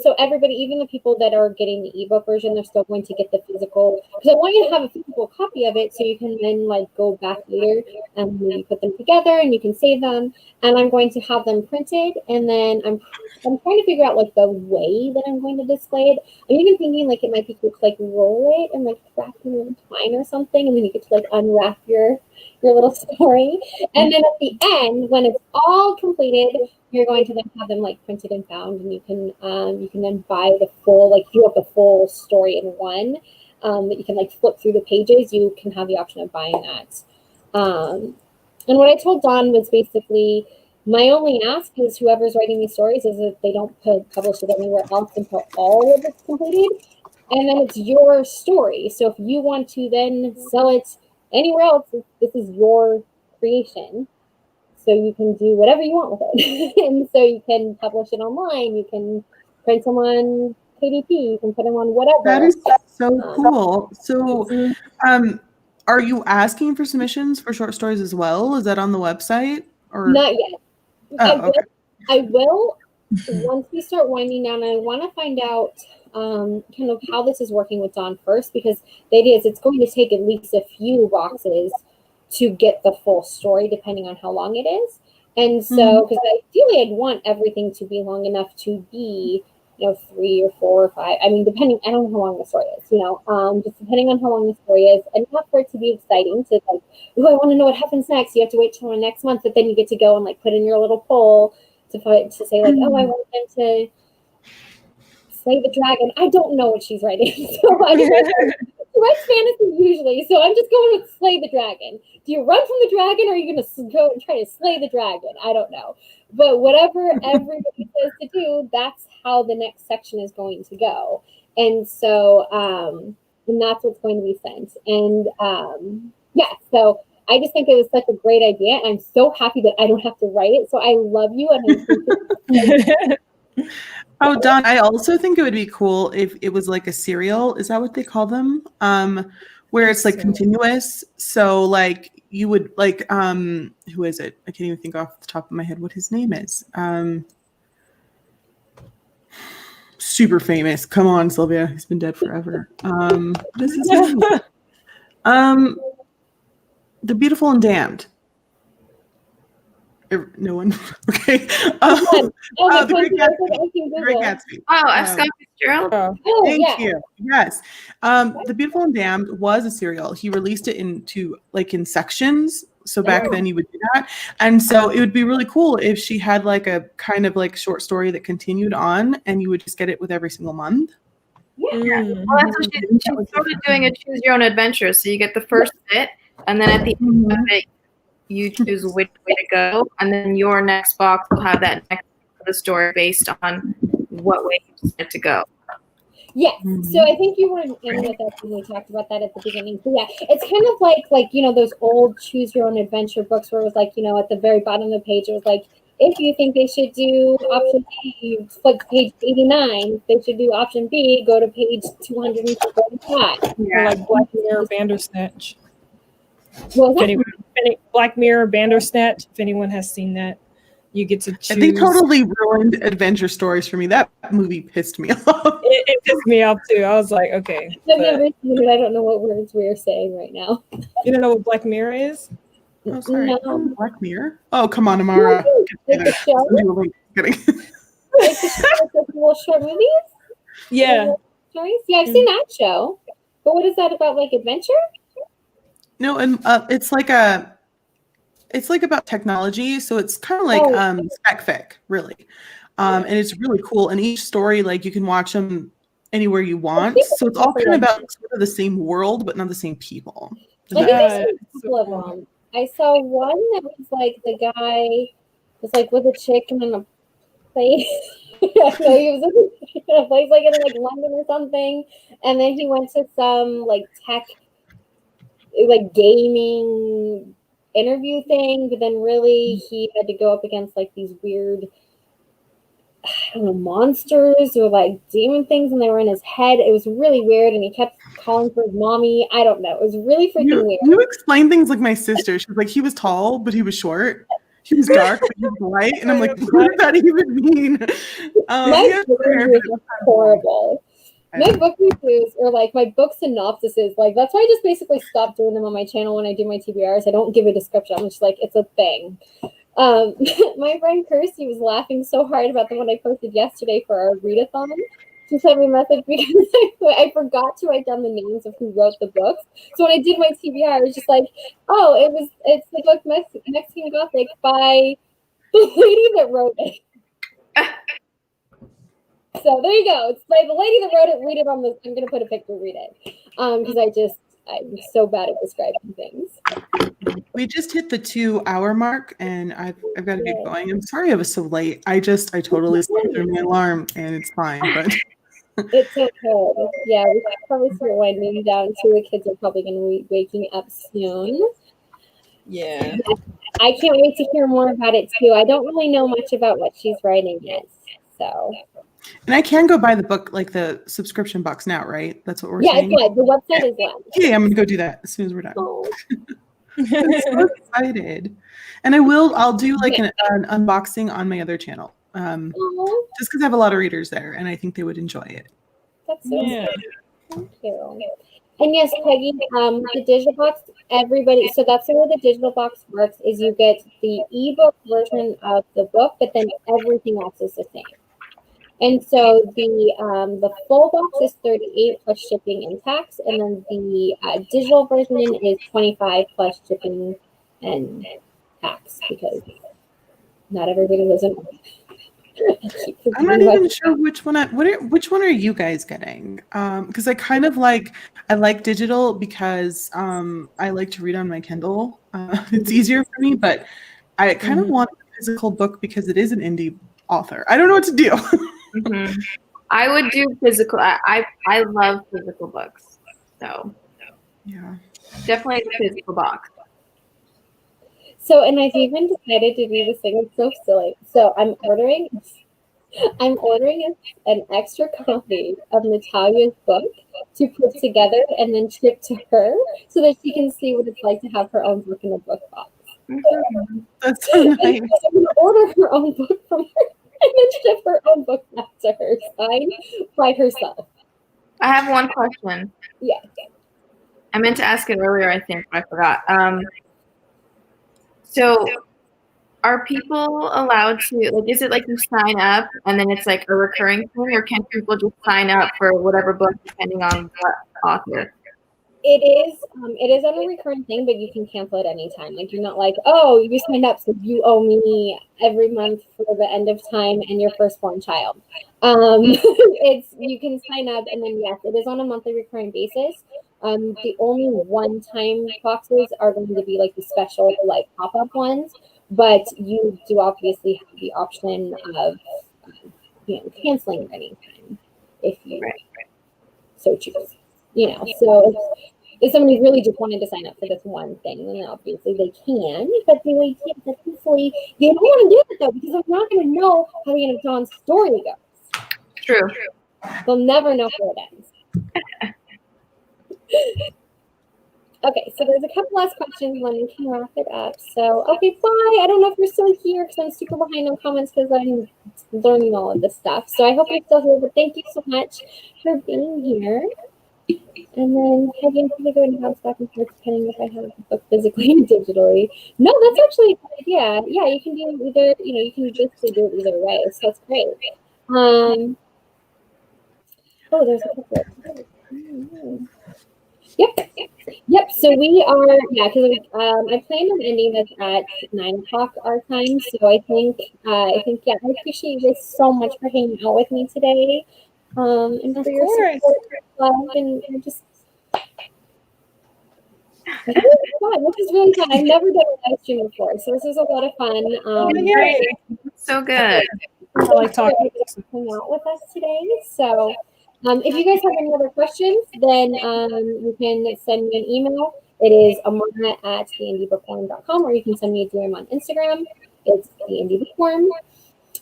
So everybody, even the people that are getting the ebook version, they're still going to get the physical. Because I want you to have a physical copy of it so you can then like go back later and maybe put them together and you can save them. And I'm going to have them printed. And then I'm trying to figure out like the way that I'm going to display it. I'm even thinking like it might be cool to like roll it and like wrap it in twine or something, and then you get to like unwrap your little story. And then at the end, when it's all completed, you're going to then have them like printed and bound, and you can then buy the full, like if you have the full story in one, that you can like flip through the pages, you can have the option of buying that. And what I told Dawn was basically, my only ask is whoever's writing these stories is that they don't publish it anywhere else until all of it's completed. And then it's your story. So if you want to then sell it anywhere else, this is your creation. So you can do whatever you want with it. And so you can publish it online. You can print them on KDP. You can put them on whatever. That is so cool. So are you asking for submissions for short stories as well? Is that on the website? Or not yet? Oh, okay. I will once we start winding down. I want to find out kind of how this is working with Dawn first, because the idea is it's going to take at least a few boxes to get the full story, depending on how long it is. And so, because ideally I'd want everything to be long enough to be, 3 or 4 or 5. I mean, depending, I don't know how long the story is, just depending on how long the story is, and not for it to be exciting to like, oh, I want to know what happens next. You have to wait till next month, but then you get to go and like put in your little poll to say like, oh, I want them to slay the dragon. I don't know what she's writing, so I she writes fantasy usually, so I'm just going with slay the dragon. Do you run from the dragon, or are you going to go and try to slay the dragon? I don't know. But whatever everybody says to do, that's how the next section is going to go. And so, and that's what's going to be sent. And so I just think it was such a great idea. And I'm so happy that I don't have to write it. So I love you. And Oh, Dawn, I also think it would be cool if it was like a serial. Is that what they call them? Where it's like continuous. So like you would like, who is it? I can't even think off the top of my head what his name is. Super famous. Come on, Sylvia. He's been dead forever. What is his name? The Beautiful and Damned. No one. Okay. The Great Gatsby. Oh, F. Scott Fitzgerald. Thank you. Yes. The Beautiful and Damned was a serial. He released it in sections. So back then you would do that. And so it would be really cool if she had like a kind of like short story that continued on, and you would just get it with every single month. Yeah. Well, that's what she's sort of doing, a choose your own adventure. So you get the first bit, and then at the end of it, you choose which way to go, and then your next box will have that next story based on what way you decide to go. Yeah, so I think you weren't in with us when we talked about that at the beginning. So yeah, it's kind of like those old choose your own adventure books where it was like, at the very bottom of the page, it was like, if you think they should do option A, you flip to page 89. If they should do option B, go to page 245. Yeah, like Black Mirror Bandersnatch. Well, Black Mirror Bandersnatch, if anyone has seen that, you get to choose. They totally ruined adventure stories for me. That movie pissed me off. It pissed me off too. I was like, okay. I've never seen it. I don't know what words we're saying right now. You don't know what Black Mirror is? Oh, sorry. No. Black Mirror? Oh, come on, Amara. Like the show? Kidding. Like the little short movies? Yeah. Stories? Yeah, I've seen that show. But what is that about, like adventure? No, and it's like about technology, so it's kind of like spec fic, really, and it's really cool. And each story, like you can watch them anywhere you want, so it's all kind of about sort of the same world, but not the same people. I think Yeah, there's a couple of them. I saw one that was like the guy was like with a chick and then a place. No, he was in a place like in like London or something, and then he went to some like tech, like gaming interview thing, but then really he had to go up against like these weird, I don't know, monsters or like demon things, and they were in his head. It was really weird, and he kept calling for his mommy. I don't know. It was really freaking weird. You explain things like my sister. She's like, he was tall, but he was short. He was dark, but he was light. And I'm like, what does that even mean? My book reviews are horrible. My book reviews are like my book synopsises. Like that's why I just basically stopped doing them on my channel when I do my TBRs. I don't give a description. I'm just like, it's a thing. My friend Kirsty was laughing so hard about the one I posted yesterday for our readathon. She sent me a message because I forgot to write down the names of who wrote the books. So when I did my TBR, I was just like, oh, it's the book Mexican Gothic by the lady that wrote it. So there you go. It's by the lady that wrote it. Read it on the. I'm gonna put a picture. Read it, because I'm so bad at describing things. We just hit the 2-hour mark, and I've got to get going. I'm sorry I was so late. I totally slept through my alarm, and it's fine. But it's okay. Yeah, we should probably start winding down too. The kids are probably gonna be waking up soon. Yeah. I can't wait to hear more about it too. I don't really know much about what she's writing yet, so. And I can go buy the book, like the subscription box now, right? That's what we're saying? Yeah, it's good. The website is live. Yeah, I'm going to go do that as soon as we're done. Oh. I'm so excited. And I'll do like an unboxing on my other channel. Just because I have a lot of readers there, and I think they would enjoy it. That's so sweet. Thank you. And yes, Peggy, the digital box, everybody, so that's the way the digital box works, is you get the ebook version of the book, but then everything else is the same. And so the full box is $38 plus shipping and tax, and then the digital version is $25 plus shipping and tax, because not everybody lives in. I'm not even sure which one. Which one are you guys getting? Because I kind of I like digital because I like to read on my Kindle. It's easier for me, but I kind of want a physical book because it is an indie author. I don't know what to do. Mm-hmm. I would do physical. I love physical books, so yeah, definitely a physical box. So, and I've even decided to do this thing. It's so silly. So I'm ordering an extra copy of Natalia's book to put together and then ship to her so that she can see what it's like to have her own book in a book box. Mm-hmm. That's so nice. I'm going to order her own book from her and then ship her own book back to her, signed by herself. I have one question. Yeah. I meant to ask it earlier, I think, but I forgot. So are people allowed to, like, is it like you sign up and then it's like a recurring thing, or can people just sign up for whatever book depending on what author? It is on a recurring thing, but you can cancel at any time. Like, you're not like, oh, you signed up, so you owe me every month for the end of time and your firstborn child. You can sign up, and then yes, it is on a monthly recurring basis. The only one-time boxes are going to be like the special, like pop-up ones, but you do obviously have the option of canceling at any time if you so choose. So if somebody really just wanted to sign up for this one thing, then obviously they can, but they can't. Hopefully, they don't want to do it though, because they're not going to know how the end of Dawn's story goes. True. They'll never know how it ends. Okay, so there's a couple last questions, and then we can wrap it up. So, okay, bye. I don't know if you're still here because I'm super behind on comments because I'm learning all of this stuff. So I hope you're still here, but thank you so much for being here. And then again, I'm going to bounce back and forth depending if I have the book physically and digitally. No, that's actually a good idea. Yeah, you can do either, you can basically do it either way. So that's great. Oh, there's a couple. Yep. So we are, because I planned on ending this at 9:00 our time. So I think, I appreciate you guys so much for hanging out with me today. And for your support and just It was fun. This is really fun. I've never done a live stream before, so this is a lot of fun. Yay. So good. I like talking. Hang out with us today. So, if you guys have any other questions, then you can send me an email. It is amara@theindieBookworm.com, or you can send me a DM on Instagram. It's the Indie Bookworm.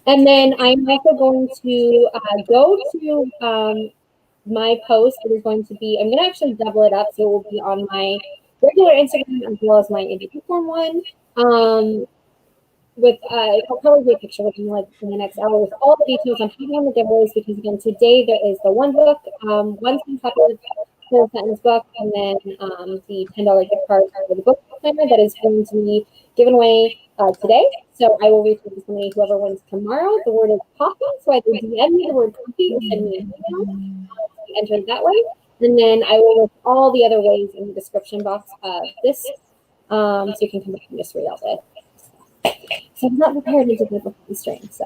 And then I'm also going to go to my post. It is going to be, I'm going to actually double it up, so it will be on my regular Instagram as well as my Indie Bookworm one. With I'll probably be a picture within in the next hour with all the details on how to win the giveaways, because again today there is the one book, one copy of Sarah Sutton's book, and then the $10 gift card for the book planner that is going to be given away today. So I will reach out to somebody, whoever wins tomorrow. The word is coffee, so either DM me the word coffee or send me an email to be entered that way. And then I will list all the other ways in the description box of this, so you can come back and just read all the. So I'm not prepared to do the book stream. So,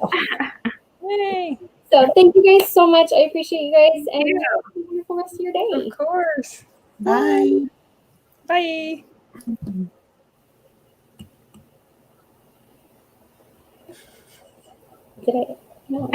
Yay. so thank you guys so much. I appreciate you guys, and have a wonderful rest of your day. Of course. Bye. Bye. Did I? No.